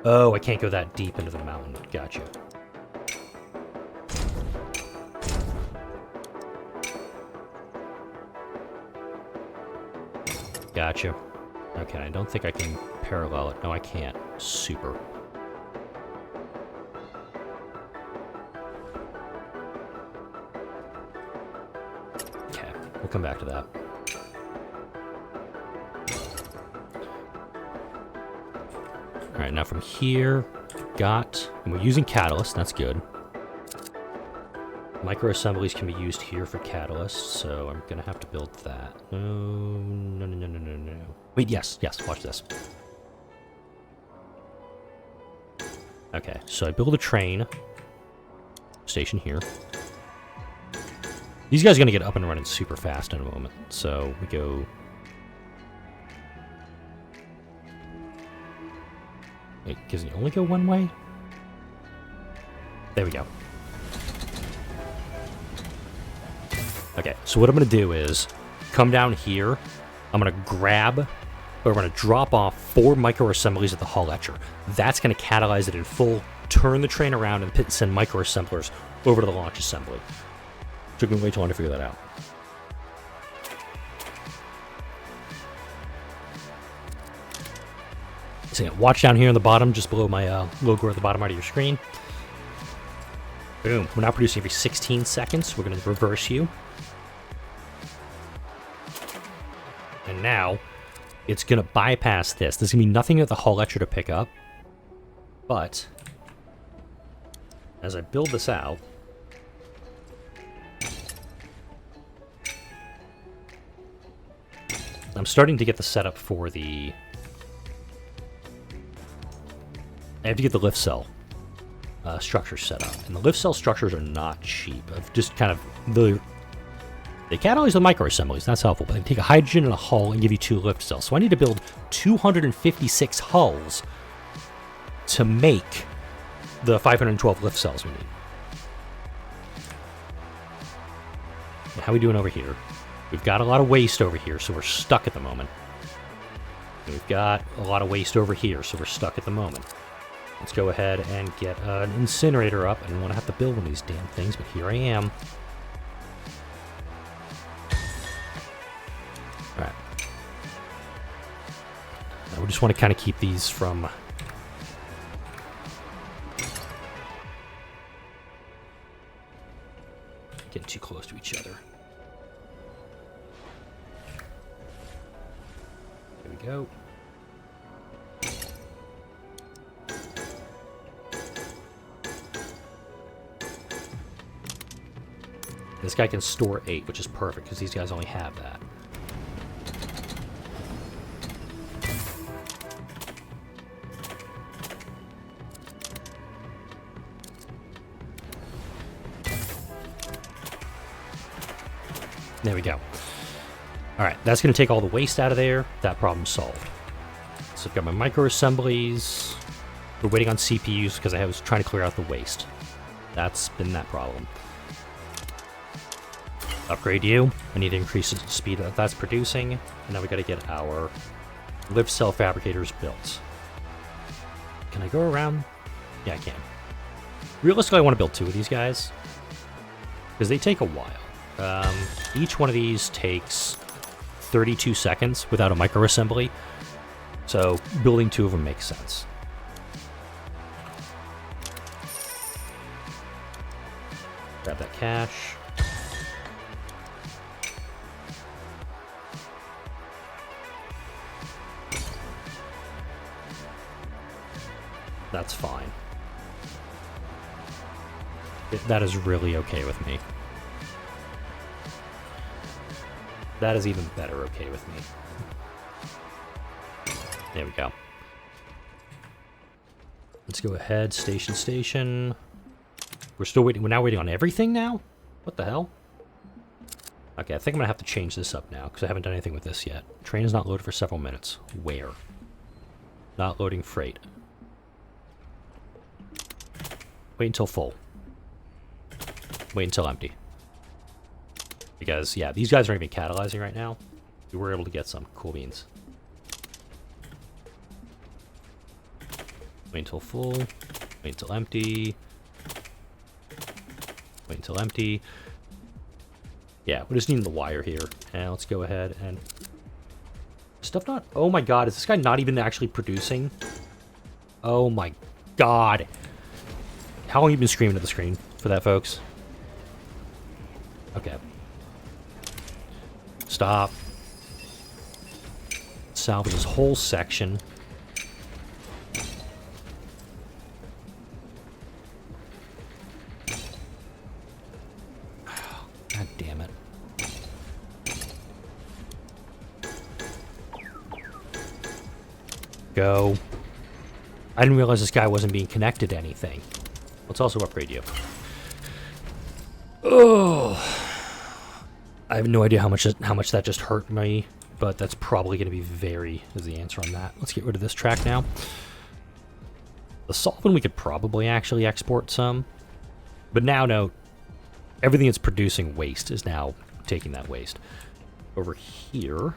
Oh, I can't go that deep into the mountain. Gotcha. Gotcha. Okay, I don't think I can parallel it. No, I can't. Super. Okay, we'll come back to that. Alright, now from here, and we're using catalyst, that's good. Microassemblies can be used here for catalysts, so I'm gonna have to build that. No. Wait, yes, watch this. Okay, so I build a train station here. These guys are gonna get up and running super fast in a moment, so we go... Wait, does it only go one way? There we go. Okay, so what I'm going to do is come down here. I'm going to we're going to drop off 4 microassemblies at the hull etcher. That's going to catalyze it in full, turn the train around, and send microassemblers over to the launch assembly. Took me way too long to figure that out. So watch down here on the bottom, just below my logo at the bottom right of your screen. Boom. We're now producing every 16 seconds. We're going to reverse you. And now, it's going to bypass this. There's going to be nothing at the hull etcher to pick up. But, as I build this out, I'm starting to get the setup for the... I have to get the lift cell structure set up. And the lift cell structures are not cheap. I've just kind of... They catalyze the microassemblies, that's helpful, but they take a hydrogen and a hull and give you 2 lift cells. So I need to build 256 hulls to make the 512 lift cells we need. And how are we doing over here? We've got a lot of waste over here, so we're stuck at the moment. And we've got a lot of waste over here, so we're stuck at the moment. Let's go ahead and get an incinerator up. I don't want to have to build one of these damn things, but here I am. Alright. Now we just want to kind of keep these from... getting too close to each other. There we go. This guy can store 8, which is perfect, because these guys only have that. There we go. Alright, that's going to take all the waste out of there. That problem's solved. So I've got my microassemblies. We're waiting on CPUs because I was trying to clear out the waste. That's been that problem. Upgrade you. I need to increase the speed that that's producing. And now we got to get our lift cell fabricators built. Can I go around? Yeah, I can. Realistically, I want to build 2 of these guys, because they take a while. Each one of these takes 32 seconds without a microassembly, so building 2 of them makes sense. Grab that cash. That's fine. That is really okay with me. That is even better okay with me. There we go. Let's go ahead, station. We're still waiting. We're now waiting on everything now? What the hell? Okay, I think I'm gonna have to change this up now, because I haven't done anything with this yet. Train is not loaded for several minutes. Where? Not loading freight. Wait until full. Wait until empty. Because, yeah, these guys aren't even catalyzing right now. We were able to get some. Cool beans. Wait until full. Wait until empty. Wait until empty. Yeah, we're just needing the wire here. And let's go ahead and... Stuff not... Oh my god, is this guy not even actually producing? Oh my god. How long have you been screaming at the screen for that, folks? Okay. Stop. Salvage this whole section. God damn it. Go. I didn't realize this guy wasn't being connected to anything. Let's also upgrade you. Oh, I have no idea how much that just hurt me, but that's probably going to be very is the answer on that. Let's get rid of this track now. The solvent we could probably actually export some, but now note everything that's producing waste is now taking that waste over here.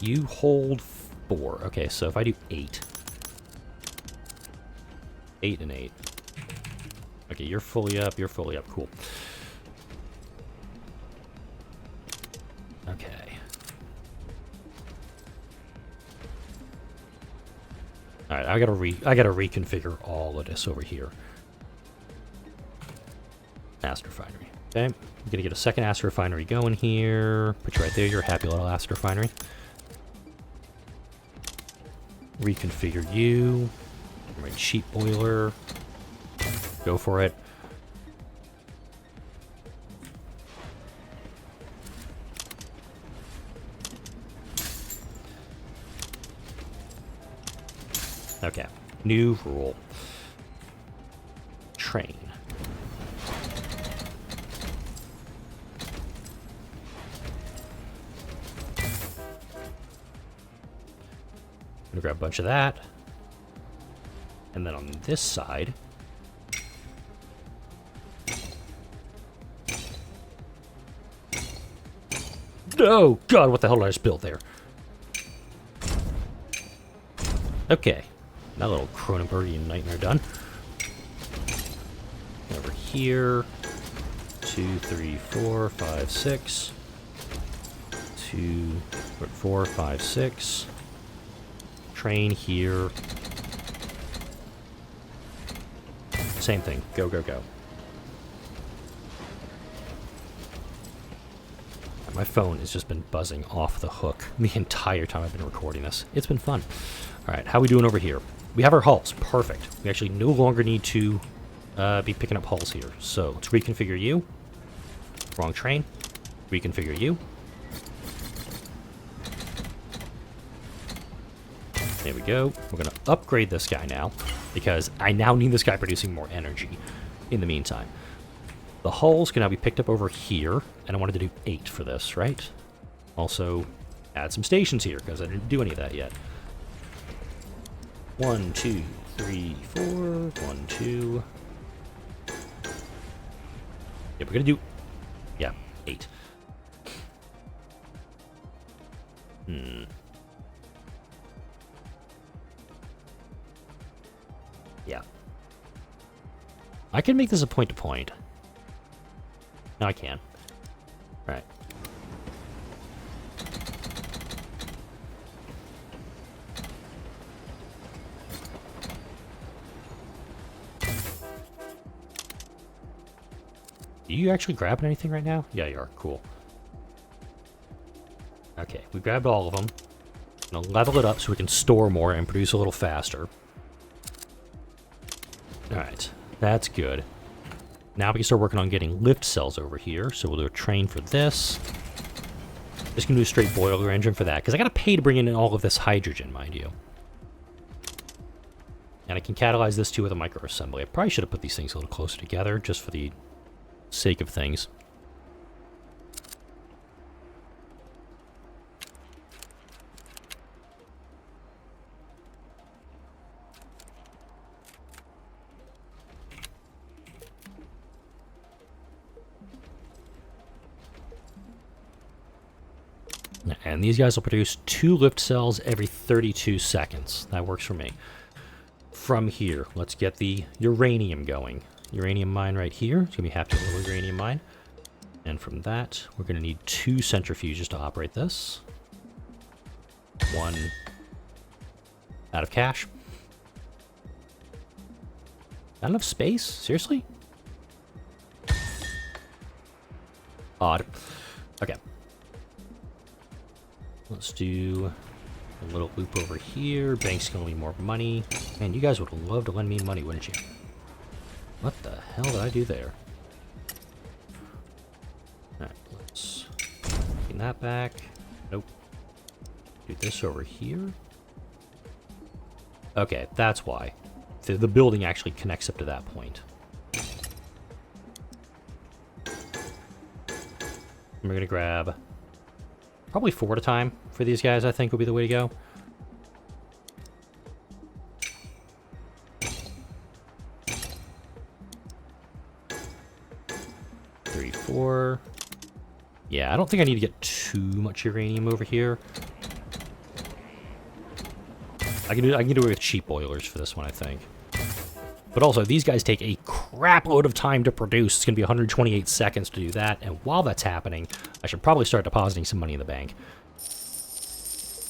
You hold 4. Okay, so if I do 8. 8 and 8. Okay, you're fully up, cool. Okay. Alright, I gotta reconfigure all of this over here. Acid refinery. Okay, I'm gonna get a second acid refinery going here. Put you right there, you're a happy little acid refinery. Reconfigure you. Right, sheet boiler. Go for it. Okay. New rule. Train. I'm gonna grab a bunch of that. And then on this side, oh god, what the hell did I just build there? Okay, that little Cronenbergian nightmare done. Over here, 2, 3, 4, 5, 6. 2, 4, 5, 6. Train here. Same thing. Go, go, go. My phone has just been buzzing off the hook the entire time I've been recording this. It's been fun. All right, how are we doing over here? We have our hulls. Perfect. We actually no longer need to be picking up hulls here. So let's reconfigure you. Wrong train. Reconfigure you. There we go. We're going to upgrade this guy now, because I now need this guy producing more energy in the meantime. The hulls can now be picked up over here, and I wanted to do 8 for this, right? Also, add some stations here, because I didn't do any of that yet. 1, 2, 3, 4, 1, 2. Yeah, we're going to do, 8. Yeah. I can make this a point-to-point. No, I can. Right. Are you actually grabbing anything right now? Yeah, you are. Cool. Okay, we grabbed all of them. I'm gonna level it up so we can store more and produce a little faster. Alright, that's good. Now we can start working on getting lift cells over here. So we'll do a train for this. Just gonna do a straight boiler engine for that, because I gotta pay to bring in all of this hydrogen, mind you. And I can catalyze this too with a microassembly. I probably should have put these things a little closer together, just for the sake of things. And these guys will produce 2 lift cells every 32 seconds. That works for me. From here, let's get the uranium going. Uranium mine right here. It's going to be happy with a little uranium mine. And from that, we're going to need 2 centrifuges to operate this. 1 out of cash. Not enough space? Seriously? Odd. Okay. Let's do a little loop over here. Bank's gonna need more money. Man, you guys would love to lend me money, wouldn't you? What the hell did I do there? Alright, let's get that back. Nope. Do this over here. Okay, that's why. The building actually connects up to that point. And we're gonna grab probably 4 at a time for these guys, I think, would be the way to go. Three, 4. Yeah, I don't think I need to get too much uranium over here. I can do away with cheap boilers for this one, I think. But also, these guys take a crap load of time to produce. It's going to be 128 seconds to do that. And while that's happening, I should probably start depositing some money in the bank.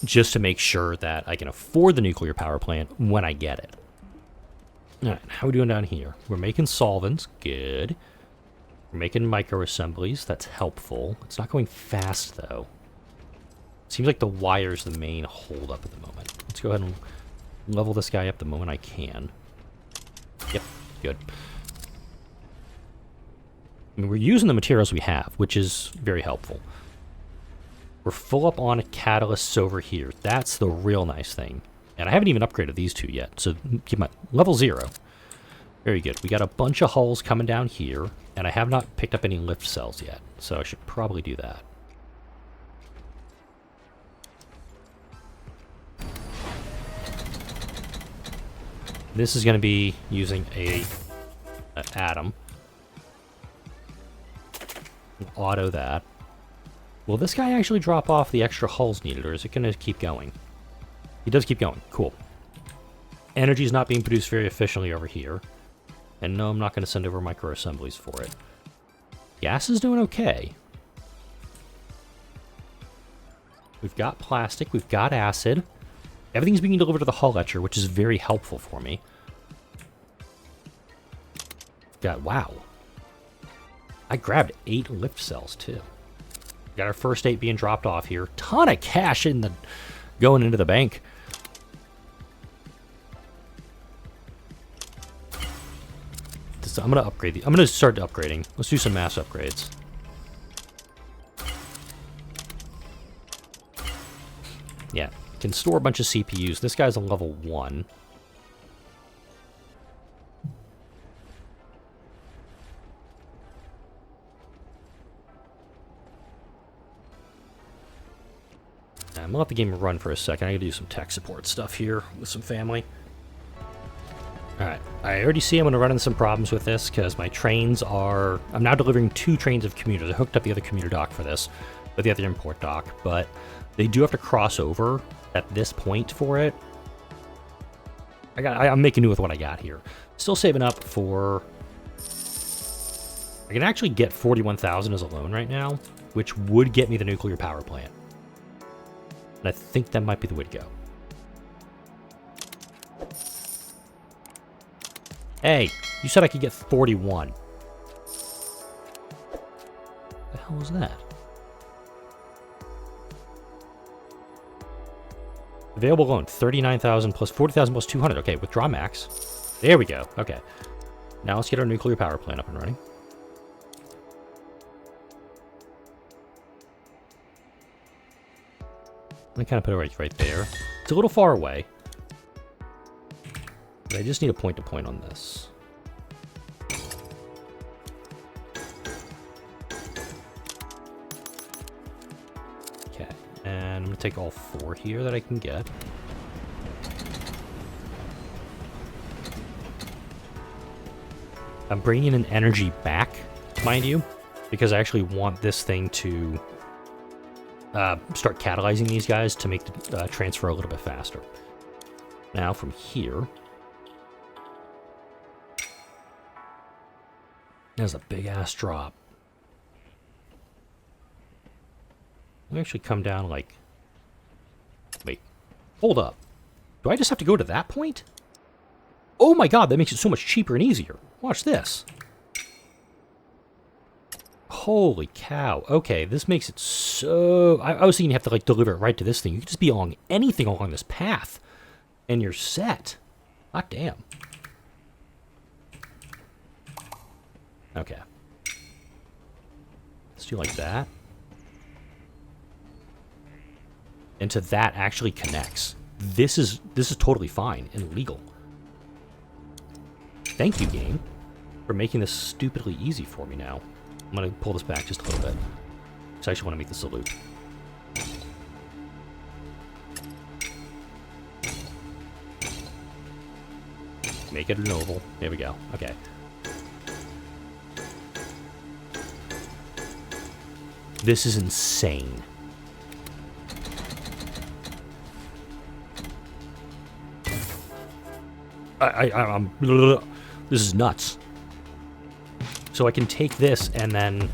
Just to make sure that I can afford the nuclear power plant when I get it. Alright, how are we doing down here? We're making solvents. Good. We're making micro-assemblies. That's helpful. It's not going fast, though. Seems like the wire's the main holdup at the moment. Let's go ahead and level this guy up the moment I can. Yep, good. I mean, we're using the materials we have, which is very helpful. We're full up on catalysts over here. That's the real nice thing. And I haven't even upgraded these 2 yet, so keep my level 0. Very good. We got a bunch of hulls coming down here, and I have not picked up any lift cells yet, so I should probably do that. This is going to be using an atom. Auto that. Will this guy actually drop off the extra hulls needed, or is it going to keep going? He does keep going. Cool. Energy is not being produced very efficiently over here. And no, I'm not going to send over microassemblies for it. Gas is doing okay. We've got plastic. We've got acid. Everything's being delivered to the hull etcher, which is very helpful for me. Wow. I grabbed 8 lift cells, too. Got our first 8 being dropped off here. Ton of cash going into the bank. I'm going to upgrade I'm going to start upgrading. Let's do some mass upgrades. Yeah, can store a bunch of CPUs. This guy's a level 1. I'm gonna let the game run for a second. I gotta do some tech support stuff here with some family. Alright, I already see I'm gonna run into some problems with this because my trains are... I'm now delivering 2 trains of commuters. I hooked up the other commuter dock for this, with the other import dock, but they do have to cross over at this point for it. I'm making do with what I got here. Still saving up for... I can actually get 41,000 as a loan right now, which would get me the nuclear power plant. And I think that might be the way to go. Hey, you said I could get 41. What the hell was that? Available loan, 39,000 plus 40,000 plus 200. Okay, withdraw max. There we go. Okay. Now let's get our nuclear power plant up and running. Let me kind of put it right there. It's a little far away. But I just need a point-to-point on this. Okay, and I'm going to take all 4 here that I can get. I'm bringing in energy back, mind you, because I actually want this thing to start catalyzing these guys to make the transfer a little bit faster. Now from here, there's a big ass drop. Let me actually come down like, wait, hold up. Do I just have to go to that point? Oh my god, that makes it so much cheaper and easier. Watch this. Holy cow. Okay, this makes it so... I was thinking you have to, like, deliver it right to this thing. You could just be along anything along this path, and you're set. Hot damn. Okay. Let's do like that. And to that actually connects. This is totally fine and legal. Thank you, game, for making this stupidly easy for me now. I'm going to pull this back just a little bit. So I actually want to make this a loop. Make it an oval. There we go. Okay. This is insane. I'm... This is nuts. So I can take this and then,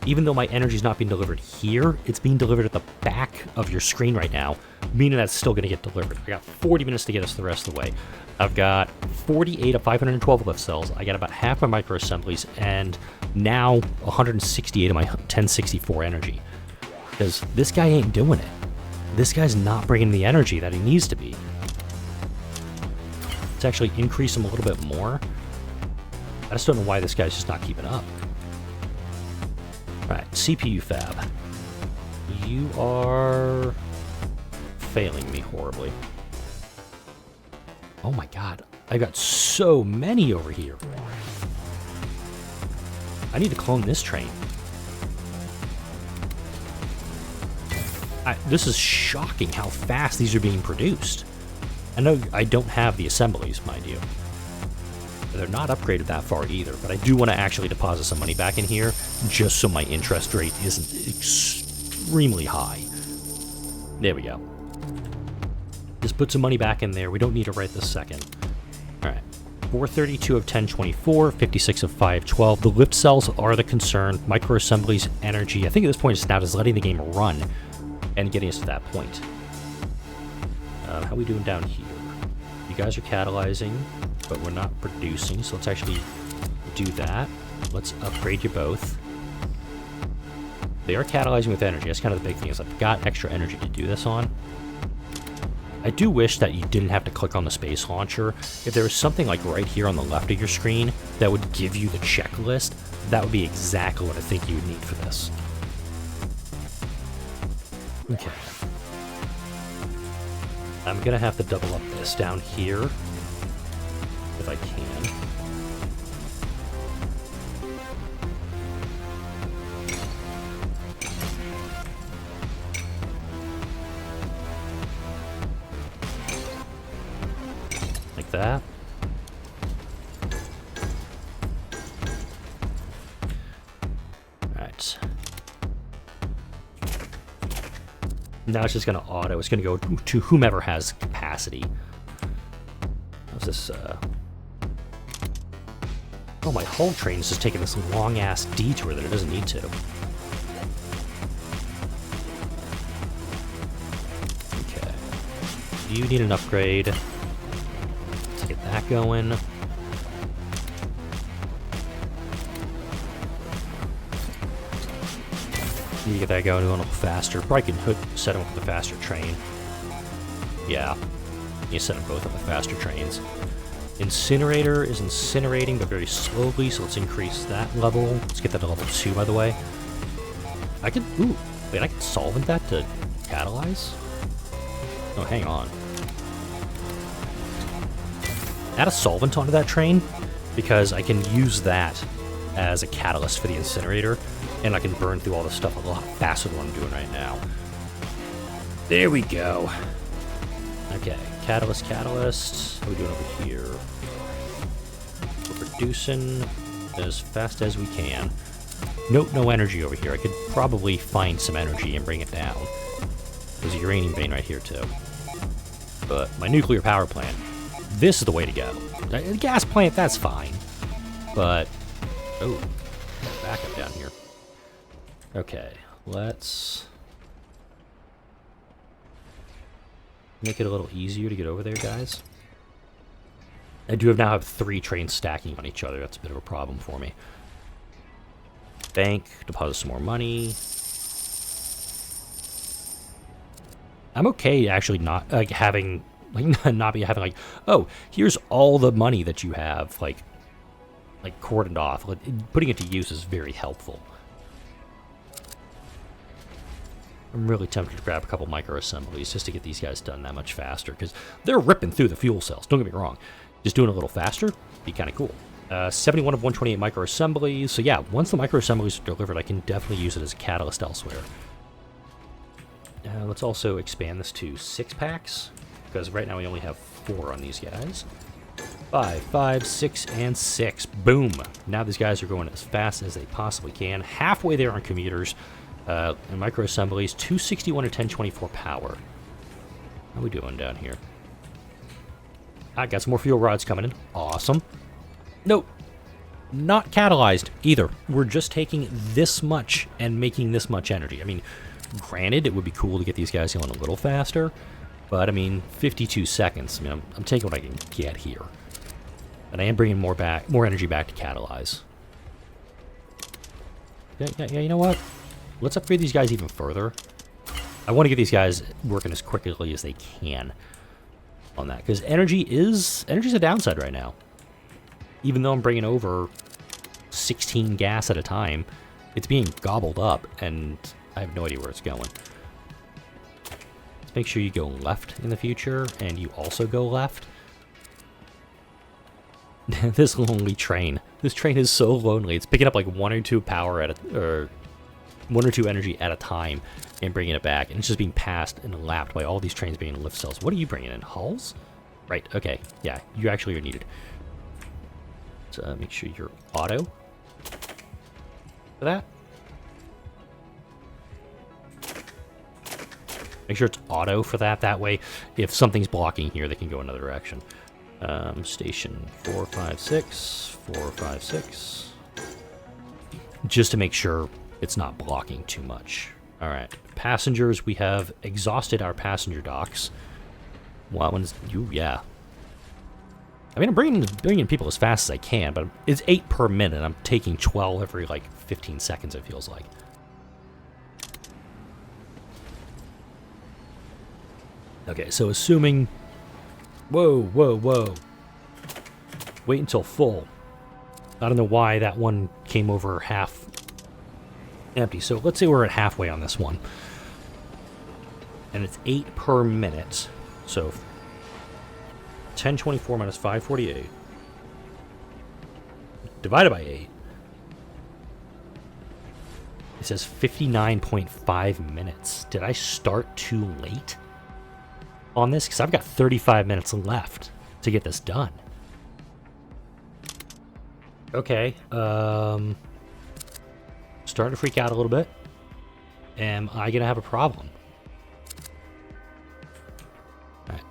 even though my energy is not being delivered here, it's being delivered at the back of your screen right now, meaning that's still going to get delivered. I got 40 minutes to get us the rest of the way. I've got 48 of 512 lift cells. I got about half my microassemblies, and now 168 of my 1064 energy. Because this guy ain't doing it. This guy's not bringing the energy that he needs to be. Let's actually increase him a little bit more. I just don't know why this guy's just not keeping up. Alright, CPU fab. You are failing me horribly. Oh my god, I got so many over here. I need to clone this train. This is shocking how fast these are being produced. I know I don't have the assemblies, mind you. They're not upgraded that far either, but I do want to actually deposit some money back in here, just so my interest rate isn't extremely high. There we go. Just put some money back in there. We don't need to right this second. Alright. 432 of 1024, 56 of 512. The lift cells are the concern. Microassemblies, energy. I think at this point it's now just letting the game run and getting us to that point. How are we doing down here? You guys are catalyzing, but we're not producing, so let's actually do that. Let's upgrade you both. They are catalyzing with energy. That's kind of the big thing, is I've got extra energy to do this on. I do wish that you didn't have to click on the space launcher. If there was something like right here on the left of your screen that would give you the checklist, that would be exactly what I think you would need for this. Okay. I'm gonna have to double up this down here, if I can. Like that. Alright. Now it's just going to auto. It's going to go to whomever has capacity. How's this, Oh, my whole train is just taking this long-ass detour that it doesn't need to. Okay. You need an upgrade. Let's get that going. Need to get that going a little faster. Probably can set him up with a faster train. Yeah. You set them both up with faster trains. Incinerator is incinerating, but very slowly, so let's increase that level. Let's get that to level 2, by the way. I could... Ooh. Wait, I could solvent that to catalyze? Oh, hang on. Add a solvent onto that train, because I can use that as a catalyst for the incinerator, and I can burn through all this stuff a lot faster than what I'm doing right now. There we go. Okay, catalyst. What are we doing over here? We're producing as fast as we can. Nope, no energy over here. I could probably find some energy and bring it down. There's a uranium vein right here, too. But my nuclear power plant, this is the way to go. A gas plant, that's fine. But, oh, backup down here. Okay, let's make it a little easier to get over there, guys. I do now have 3 trains stacking on each other. That's a bit of a problem for me. Bank, deposit some more money. I'm okay actually not having, like, oh, here's all the money that you have, like cordoned off. Putting it to use is very helpful. I'm really tempted to grab a couple micro assemblies just to get these guys done that much faster, because they're ripping through the fuel cells. Don't get me wrong. Just doing it a little faster be kind of cool. 71 of 128 micro assemblies. So yeah, once the micro assemblies are delivered, I can definitely use it as a catalyst elsewhere. Let's also expand this to 6 packs, because right now we only have 4 on these guys. 5, 5, 6, and 6. Boom! Now these guys are going as fast as they possibly can. Halfway there on commuters. And micro assemblies, 261 to 1024 power. How are we doing down here? I got some more fuel rods coming in. Awesome. Nope. Not catalyzed either. We're just taking this much and making this much energy. I mean, granted, it would be cool to get these guys going a little faster, but I mean, 52 seconds. I mean, I'm taking what I can get here. And I am bringing more energy back to catalyze. Yeah, you know what? Let's upgrade these guys even further. I want to get these guys working as quickly as they can on that, because energy's a downside right now. Even though I'm bringing over 16 gas at a time, it's being gobbled up, and I have no idea where it's going. Let's make sure you go left in the future, and you also go left. This lonely train. This train is so lonely. It's picking up like 1 or 2 power at a, or 1 or 2 energy at a time and bringing it back, and it's just being passed and lapped by all these trains being lift cells. What are you bringing in? Hulls? Right, okay. Yeah, you actually are needed. So make sure you're auto for that. Make sure it's auto for that. That way, if something's blocking here, they can go another direction. Station 456, 456. Just to make sure it's not blocking too much. All right, passengers, we have exhausted our passenger docks. Well, yeah. I mean, I'm bringing people as fast as I can, but it's 8 per minute. I'm taking 12 every, like, 15 seconds, it feels like. Okay, so assuming... Whoa. Wait until full. I don't know why that one came over half empty. So let's say we're at halfway on this one. And it's 8 per minute. So 1024 minus 548 divided by 8. It says 59.5 minutes. Did I start too late on this? Because I've got 35 minutes left to get this done. Okay. Starting to freak out a little bit. Am I going to have a problem? Alright.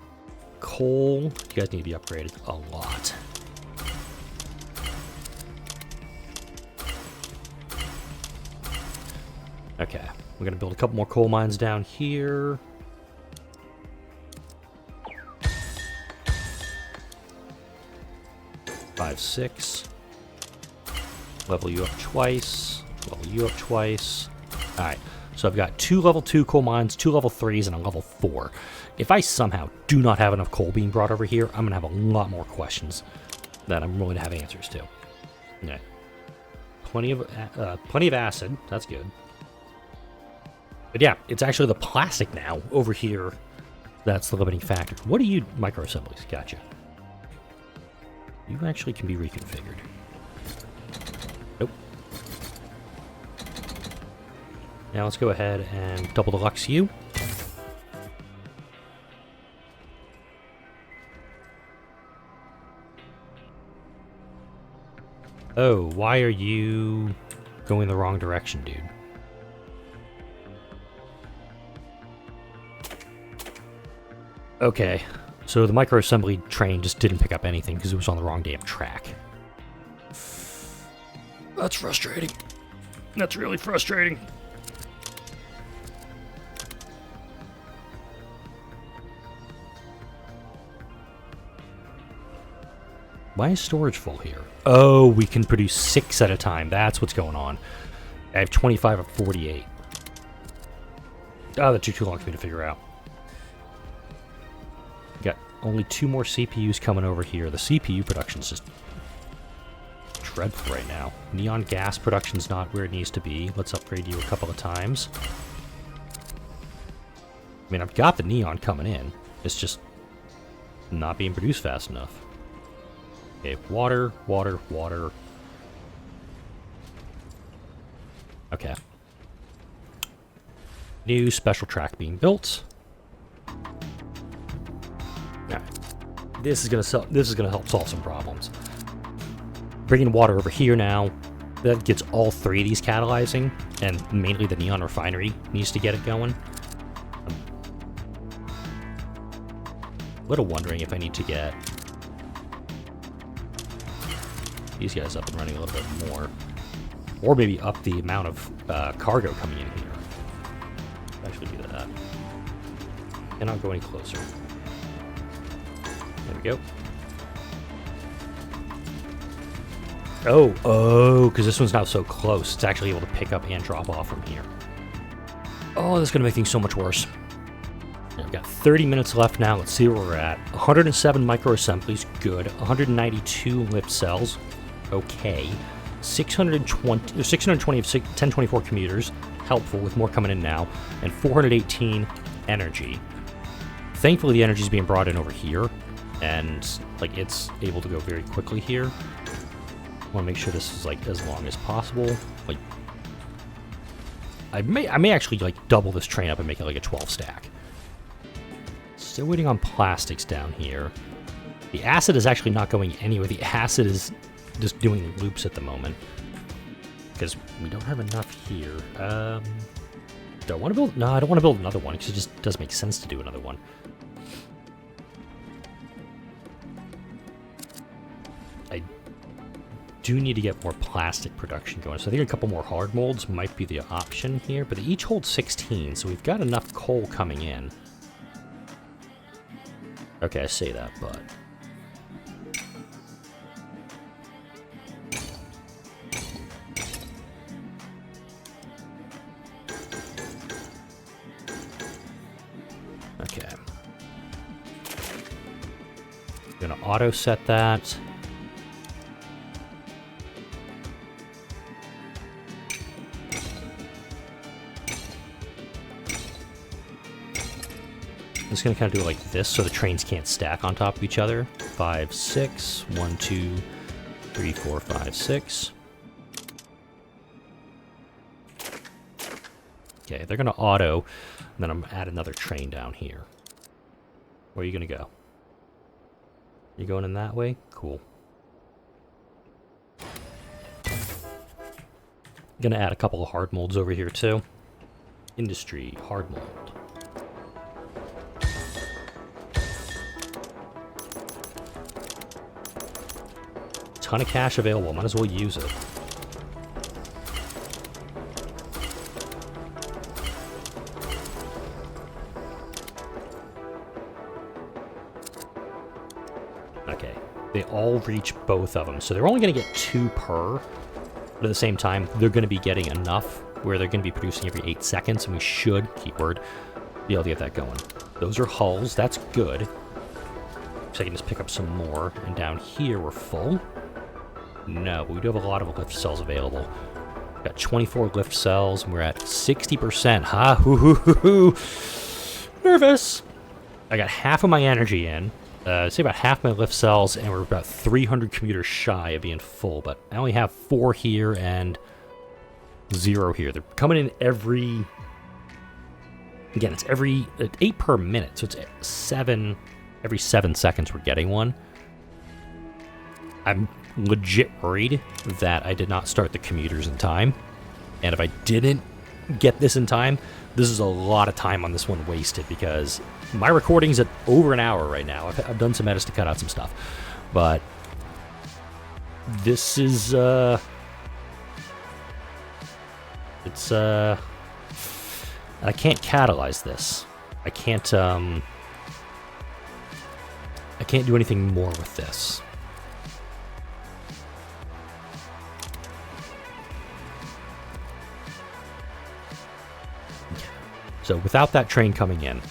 Coal. You guys need to be upgraded a lot. Okay. We're going to build a couple more coal mines down here. Five, 6. Level you up twice. Level you up twice. Alright. So I've got 2 level 2 coal mines, 2 level 3s, and a level 4. If I somehow do not have enough coal being brought over here, I'm going to have a lot more questions that I'm willing to have answers to. Okay. Plenty of acid. That's good. But yeah, it's actually the plastic now over here that's the limiting factor. What are you... Microassemblies. Gotcha. You actually can be reconfigured. Nope. Now let's go ahead and double deluxe you. Oh, why are you going the wrong direction, dude? Okay, so the microassembly train just didn't pick up anything because it was on the wrong damn track. That's frustrating. That's really frustrating. Why is storage full here? Oh, we can produce 6 at a time. That's what's going on. I have 25 of 48. Oh, that took too long for me to figure out. Got only 2 more CPUs coming over here. The CPU production's just dreadful right now. Neon gas production's not where it needs to be. Let's upgrade you a couple of times. I mean, I've got the neon coming in. It's just not being produced fast enough. Okay, water, water, water. Okay. New special track being built. Alright. This is gonna help solve some problems. Bringing water over here now. That gets all 3 of these catalyzing, and mainly the neon refinery needs to get it going. I'm a little wondering if I need to get these guys up and running a little bit more. Or maybe up the amount of cargo coming in here. Actually do that. Cannot go any closer. There we go. Oh, because this one's now so close. It's actually able to pick up and drop off from here. Oh, that's going to make things so much worse. We've got 30 minutes left now. Let's see where we're at. 107 microassemblies, good. 192 lift cells, okay. 620 of 1024 commuters, helpful with more coming in now. And 418 energy. Thankfully, the energy is being brought in over here, and like it's able to go very quickly here. I want to make sure this is like as long as possible. Like, I may actually like double this train up and make it like a 12 stack. Still waiting on plastics down here. The acid is actually not going anywhere. The acid is just doing loops at the moment because we don't have enough here. Do I want to build? No, I don't want to build another one because it just doesn't make sense to do another one. I do need to get more plastic production going, so I think a couple more hard molds might be the option here, but they each hold 16, so we've got enough coal coming in. Okay, I say that, but okay. I'm gonna auto set that. I'm just gonna kind of do it like this so the trains can't stack on top of each other. 5, 6, 1, 2, 3, 4, 5, 6. Okay, they're gonna auto, and then I'm gonna add another train down here. Where are you gonna go? You going in that way? Cool. Gonna add a couple of hard molds over here too. Industry, hard mold. Ton of cash available, might as well use it. Okay, they all reach both of them, so they're only going to get 2 per, but at the same time, they're going to be getting enough where they're going to be producing every 8 seconds, and we should, keyword, be able to get that going. Those are hulls. That's good. So I can just pick up some more. And down here, we're full. No, but we do have a lot of lift cells available. Got 24 lift cells, and we're at 60%. Ha! Hoo hoo hoo hoo! Nervous! I got half of my energy in. Say about half my lift cells, and we're about 300 commuters shy of being full. But I only have 4 here and 0 here. They're coming in every... Again, it's every 8 per minute, so it's 7 every 7 seconds we're getting one. I'm legit worried that I did not start the commuters in time, and if I didn't get this in time, this is a lot of time on this one wasted because my recording's at over an hour right now. I've done some edits to cut out some stuff, but this is it's I can't catalyze this. I can't do anything more with this. So without that train coming in,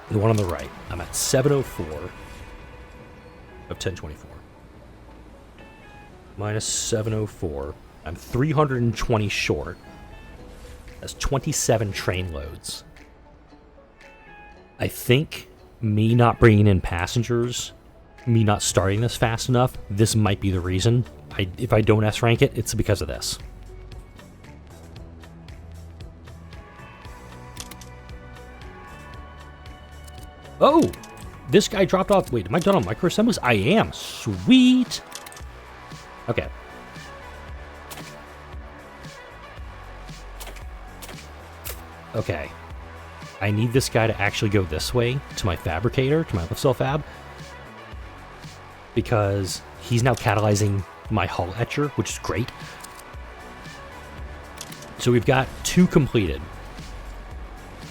the one on the right, I'm at 704 of 1024. Minus 704. I'm 320 short. That's 27 train loads. I think me not bringing in passengers, me not starting this fast enough, this might be the reason. If I don't S-rank it, it's because of this. Oh! This guy dropped off. Wait, am I done on microassemblies? I am. Sweet! Okay. Okay. I need this guy to actually go this way to my fabricator, to my lift cell fab, because he's now catalyzing my hull etcher, which is great. So we've got 2 completed.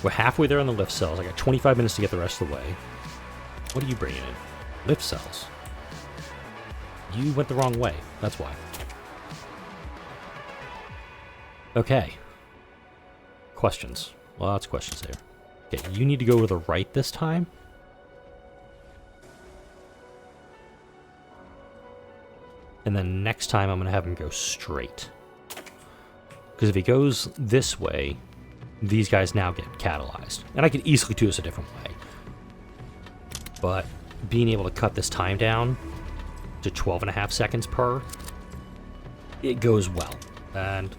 We're halfway there on the lift cells. I got 25 minutes to get the rest of the way. What are you bringing in? Lift cells. You went the wrong way. That's why. Okay. Questions. Lots of questions there. Okay, you need to go to the right this time. And then next time I'm going to have him go straight. Because if he goes this way, these guys now get catalyzed. And I could easily do this a different way. But being able to cut this time down to 12.5 seconds per, it goes well. And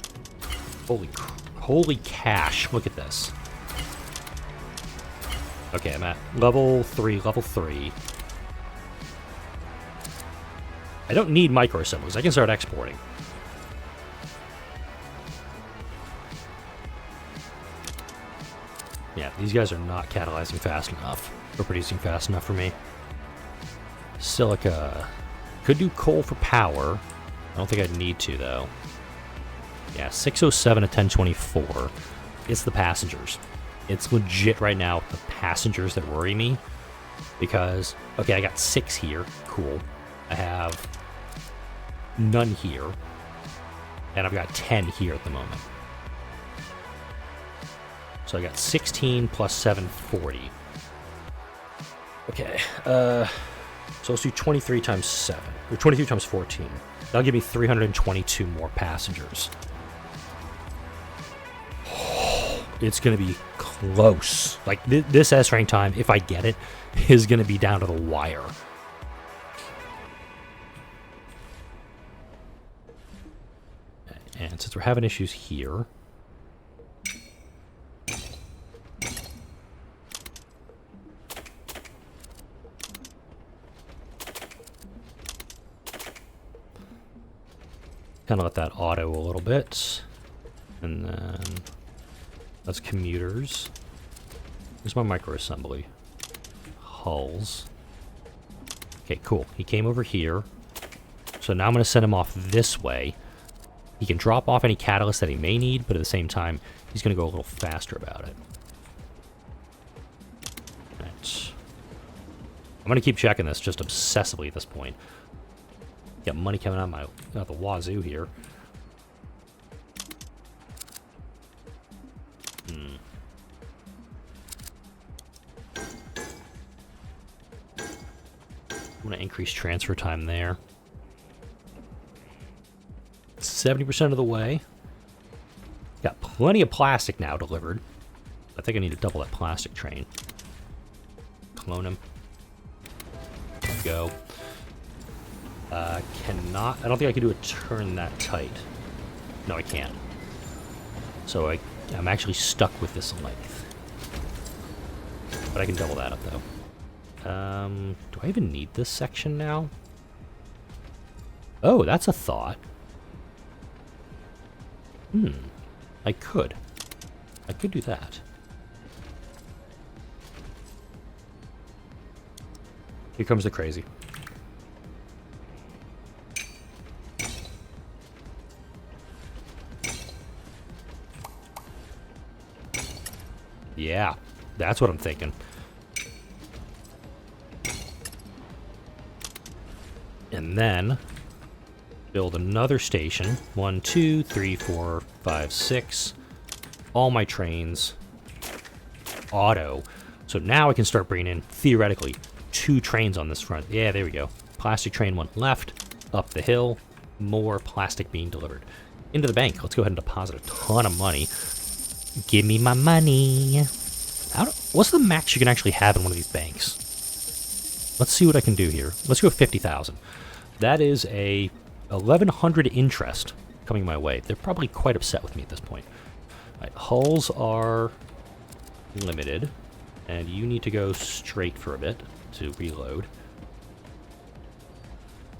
holy cash, look at this. Okay, I'm at level 3. I don't need microassemblies. I can start exporting. Yeah, these guys are not catalyzing fast enough. Or producing fast enough for me. Silica. Could do coal for power. I don't think I'd need to, though. Yeah, 607 to 1024. It's the passengers. It's legit right now the passengers that worry me. Because, okay, I got 6 here. Cool. I have none here. And I've got 10 here at the moment. So I got 16 plus 740. Okay, so let's do 23 times 7, or 23 times 14. That'll give me 322 more passengers. It's going to be close. Like, this S-rank time, if I get it, is going to be down to the wire. And since we're having issues here... kind of let that auto a little bit. And then that's commuters. Here's my microassembly. Hulls. Okay, cool. He came over here. So now I'm going to send him off this way. He can drop off any catalyst that he may need, but at the same time, he's going to go a little faster about it. Right. I'm going to keep checking this just obsessively at this point. Got money coming out the wazoo here. I'm going to increase transfer time there. 70% of the way. Got plenty of plastic now delivered. I think I need to double that plastic train. Clone him. Go. Cannot... I don't think I can do a turn that tight. No, I can't. So I'm actually stuck with this length. But I can double that up, though. Do I even need this section now? Oh, that's a thought. I could. I could do that. Here comes the crazy. Yeah, that's what I'm thinking. And then build another station. 1, 2, 3, 4, 5, 6. All my trains. Auto. So now I can start bringing in, theoretically, 2 trains on this front. Yeah, there we go. Plastic train went left, up the hill. More plastic being delivered. Into the bank. Let's go ahead and deposit a ton of money. Give me my money. What's the max you can actually have in one of these banks? Let's see what I can do here. Let's go 50,000. That is a 1,100 interest coming my way. They're probably quite upset with me at this point. All right, hulls are limited, and you need to go straight for a bit to reload.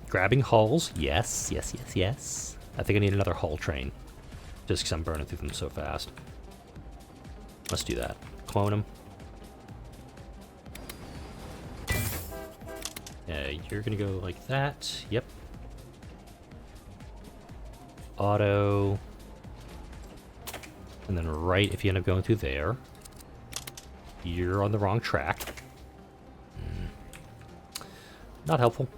Grabbing hulls. Yes, yes, yes, yes. I think I need another hull train, just because I'm burning through them so fast. Let's do that. Clone them. You're gonna go like that. Yep. Auto. And then right if you end up going through there. You're on the wrong track. Not helpful.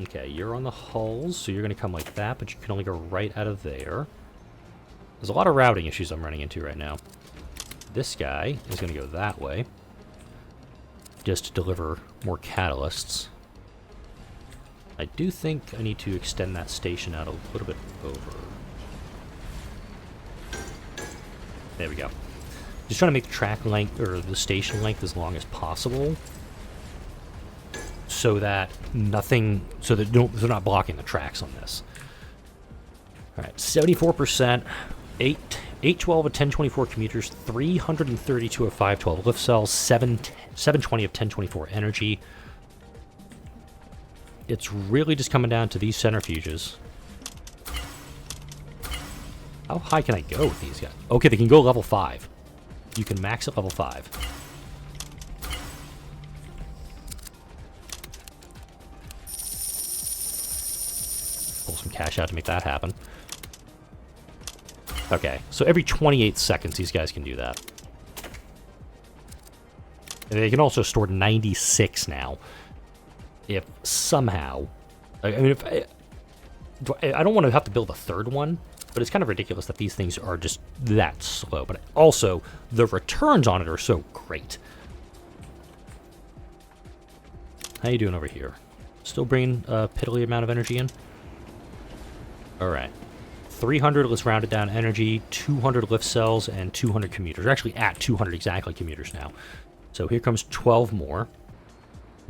Okay, you're on the hulls, so you're gonna come like that, but you can only go right out of there. There's a lot of routing issues I'm running into right now. This guy is going to go that way, just to deliver more catalysts. I do think I need to extend that station out a little bit over. There we go. Just trying to make the track length, or the station length, as long as possible, so that they're not blocking the tracks on this. All right, 74%. 812 of 1024 commuters, 332 of 512 lift cells, 720 of 1024 energy. It's really just coming down to these centrifuges. How high can I go with these guys? Okay, they can go level 5. You can max at level 5. Pull some cash out to make that happen. Okay, so every 28 seconds these guys can do that. And they can also store 96 now. If somehow... I mean, if I don't want to have to build a third one, but it's kind of ridiculous that these things are just that slow. But also, the returns on it are so great. How you doing over here? Still bringing a piddly amount of energy in? Alright. 300, let's round it down, energy, 200 lift cells, and 200 commuters. We're actually at 200 exactly commuters now. So here comes 12 more.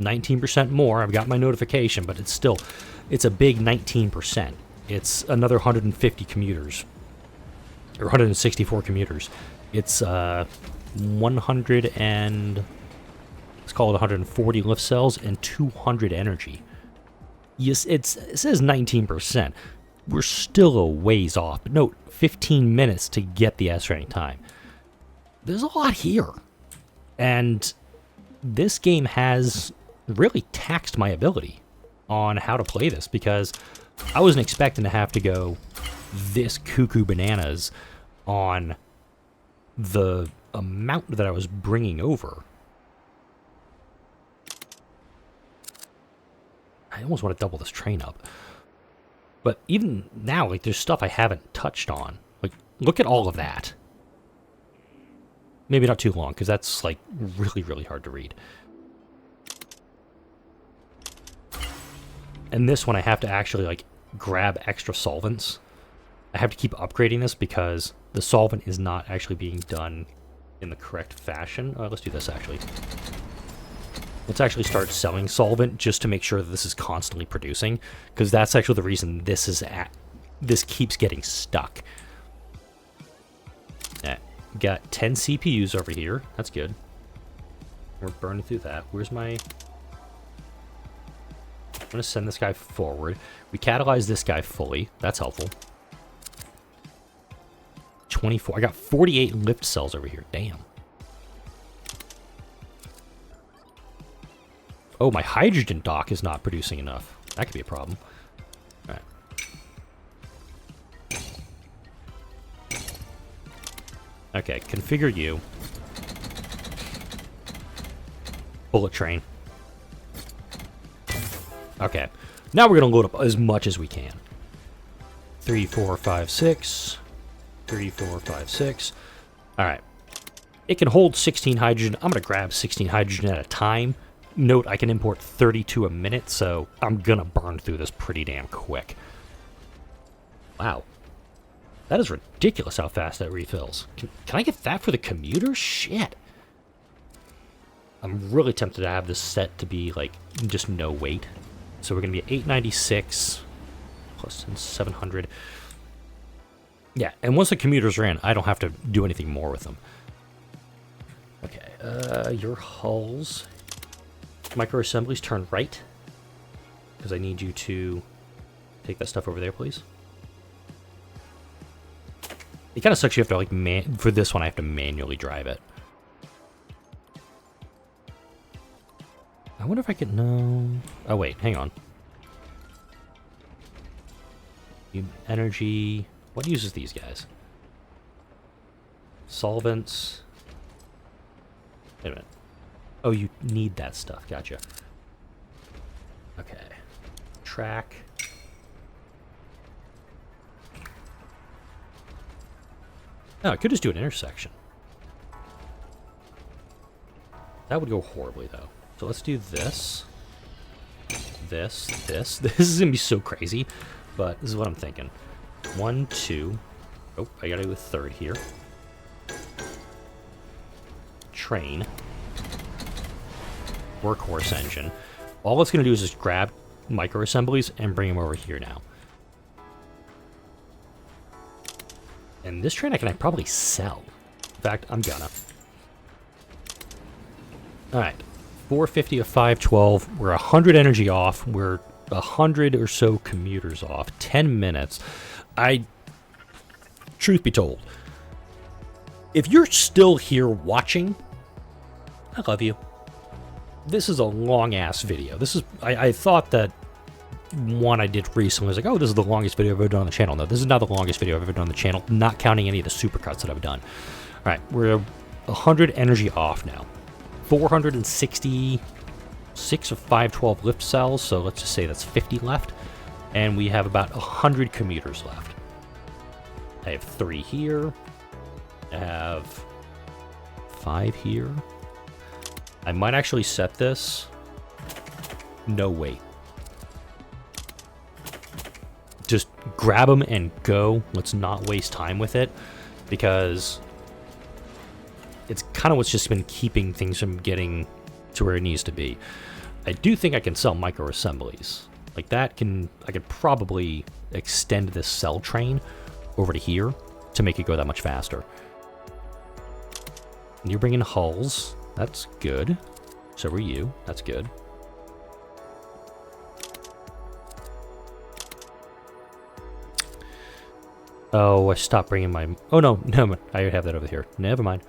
19% more. I've got my notification, but it's still, it's a big 19%. It's another 150 commuters. Or 164 commuters. It's 100 and... let's call it 140 lift cells and 200 energy. Yes, it says 19%. We're still a ways off. But note, 15 minutes to get the S rank time. There's a lot here. And this game has really taxed my ability on how to play this, because I wasn't expecting to have to go this cuckoo bananas on the amount that I was bringing over. I almost want to double this train up. But even now, like, there's stuff I haven't touched on. Like, look at all of that. Maybe not too long, because that's, like, really, really hard to read. And this one, I have to actually, like, grab extra solvents. I have to keep upgrading this because the solvent is not actually being done in the correct fashion. Let's do this, actually. Let's actually start selling solvent just to make sure that this is constantly producing, because that's actually the reason this keeps getting stuck. Got 10 CPUs over here. That's good. We're burning through that. Where's my... I'm going to send this guy forward. We catalyze this guy fully. That's helpful. 24. I got 48 lift cells over here. Damn. Oh, my hydrogen dock is not producing enough. That could be a problem. All right. Okay, configure you. Bullet train. Okay. Now we're going to load up as much as we can. 3, 4, 5, 6. 3, 4, 5, 6. Alright. It can hold 16 hydrogen. I'm going to grab 16 hydrogen at a time. Note, I can import 32 a minute, so I'm going to burn through this pretty damn quick. Wow. That is ridiculous how fast that refills. Can I get that for the commuter? Shit. I'm really tempted to have this set to be, like, just no weight. So we're going to be at 896 plus 700. Yeah, and once the commuters are in, I don't have to do anything more with them. Okay, your hulls. Microassemblies, turn right. Because I need you to take that stuff over there, please. It kind of sucks you have to, like, for this one, I have to manually drive it. I wonder if I could... No... Oh, wait, hang on. Energy... What uses these guys? Solvents... Wait a minute. Oh, you need that stuff. Gotcha. Okay. Track... Oh, I could just do an intersection. That would go horribly, though. So let's do this. This. This is going to be so crazy, but this is what I'm thinking. 1, 2. Oh, I got to do a third here. Train. Workhorse engine. All it's going to do is just grab microassemblies and bring them over here now. And this train I can probably sell. In fact, I'm gonna. Alright. 450 of 512. We're 100 energy off. We're 100 or so commuters off. 10 minutes. Truth be told, if you're still here watching, I love you. This is a long-ass video. This is... I thought that one I did recently was like, oh, this is the longest video I've ever done on the channel. No, this is not the longest video I've ever done on the channel, not counting any of the supercuts that I've done. All right, we're 100 energy off now. 466 of 512 lift cells, so let's just say that's 50 left. And we have about 100 commuters left. I have 3 here. I have 5 here. I might actually set this no weight. Just grab them and go. Let's not waste time with it, because it's kind of what's just been keeping things from getting to where it needs to be. I do think I can sell microassemblies. Like that I could probably extend this cell train over to here to make it go that much faster. And you're bringing hulls. That's good. So are you. That's good. Oh, I stopped bringing my... Oh, no. I have that over here. Never mind.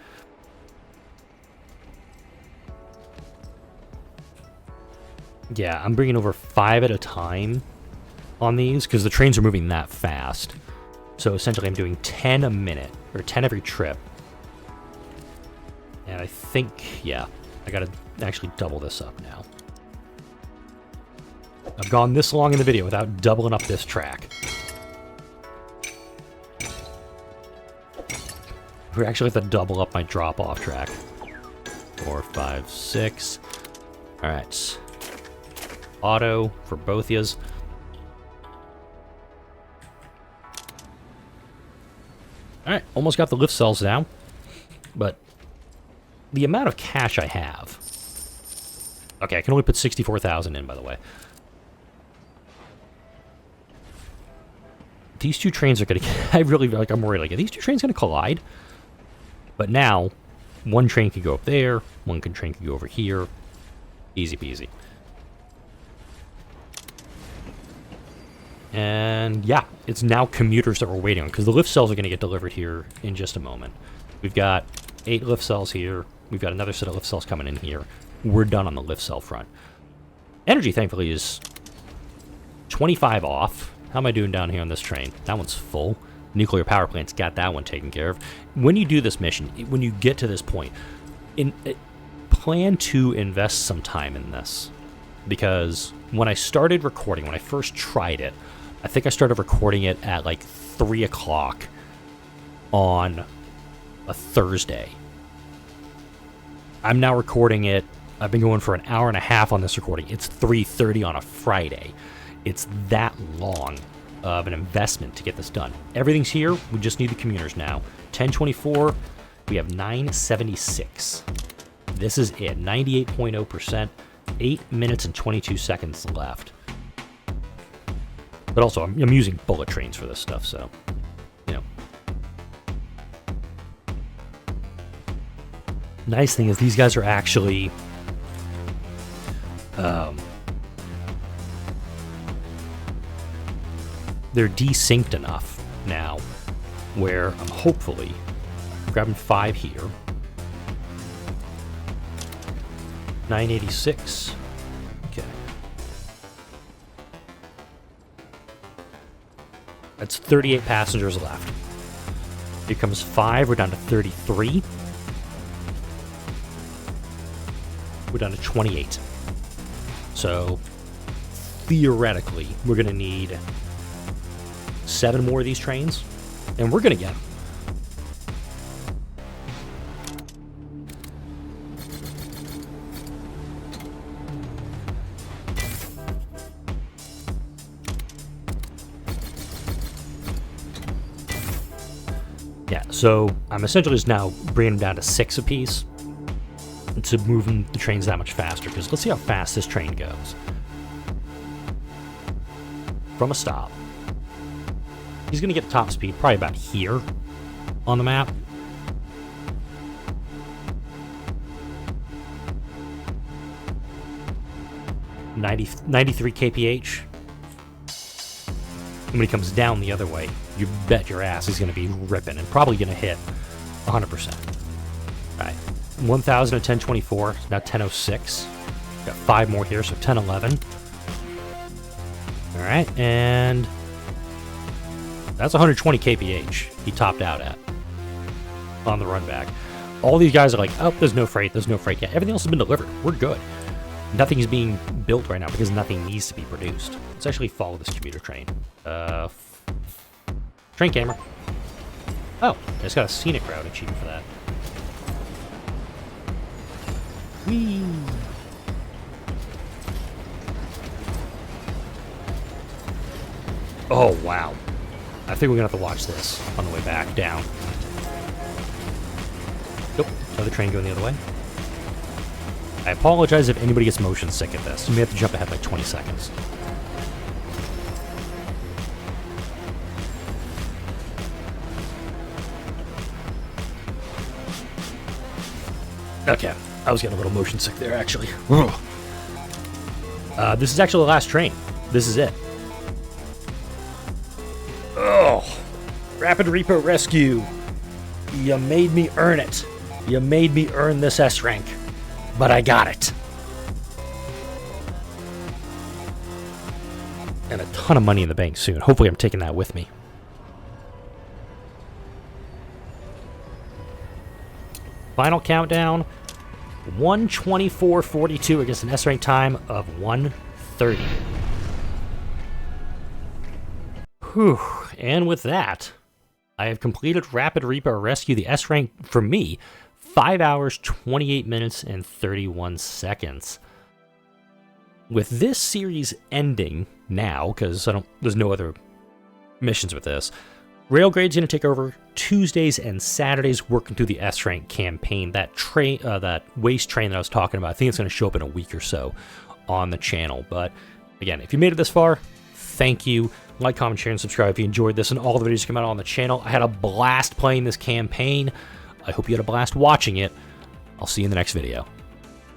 Yeah, I'm bringing over 5 at a time on these, because the trains are moving that fast. So essentially I'm doing 10 a minute, or 10 every trip. And I think, yeah, I gotta actually double this up now. I've gone this long in the video without doubling up this track. We actually have to double up my drop-off track. 4, 5, 6. Alright. Auto for both yous. Alright, almost got the lift cells down. But the amount of cash I have... Okay, I can only put 64,000 in, by the way. These two trains are going to... I'm worried, like, are these two trains going to collide? But now, one train can go up there, one train can go over here. Easy peasy. And, yeah, it's now commuters that we're waiting on, because the lift cells are going to get delivered here in just a moment. We've got 8 lift cells here. We've got another set of lift cells coming in here. We're done on the lift cell front. Energy, thankfully, is 25 off. How am I doing down here on this train? That one's full. Nuclear power plant's got that one taken care of. When you do this mission, when you get to this point, plan to invest some time in this. Because when I started recording, when I first tried it, I think I started recording it at like 3 o'clock on a Thursday. I'm now recording it. I've been going for an hour and a half on this recording. It's 3:30 on a Friday. It's that long of an investment to get this done. Everything's here. We just need the commuters now. 1024. We have 976. This is it. 98.0%. 8 minutes and 22 seconds left. But also, I'm using bullet trains for this stuff, so, you know. Nice thing is these guys are actually... they're desynced enough now where I'm hopefully grabbing 5 here. 986. Okay. That's 38 passengers left. Here comes 5. We're down to 33. We're down to 28. So, theoretically, we're going to need 7 more of these trains, and we're going to get them. Yeah, so I'm essentially just now bringing them down to 6 apiece to move the trains that much faster, because let's see how fast this train goes. From a stop. He's going to get top speed probably about here on the map. $93 kph. And when he comes down the other way, you bet your ass he's going to be ripping and probably going to hit 100%. All right. 1,000 at 1024. Now 1006. Got 5 more here, so 1011. All right, and that's 120 kph he topped out at on the run back. All these guys are like, oh, there's no freight yet. Everything else has been delivered. We're good. Nothing is being built right now because nothing needs to be produced. Let's actually follow this commuter train. Train camera. Oh, I just got a scenic route achievement for that. Whee! Oh, wow. I think we're going to have to watch this on the way back down. Nope. Another train going the other way. I apologize if anybody gets motion sick at this. You may have to jump ahead by 20 seconds. Okay. I was getting a little motion sick there, actually. This is actually the last train. This is it. Oh, Rapid Repo Rescue. You made me earn it. You made me earn this S rank. But I got it. And a ton of money in the bank soon. Hopefully I'm taking that with me. Final countdown. 1:24:42 against an S rank time of 1:30. Whew. And with that, I have completed Rapid Repo Rescue, the S rank, for me, 5 hours, 28 minutes, and 31 seconds. With this series ending now, because there's no other missions with this, Railgrade's going to take over Tuesdays and Saturdays working through the S rank campaign. That waste train that I was talking about, I think it's going to show up in a week or so on the channel. But again, if you made it this far, thank you. Like, comment, share, and subscribe if you enjoyed this and all the videos that come out on the channel. I had a blast playing this campaign. I hope you had a blast watching it. I'll see you in the next video.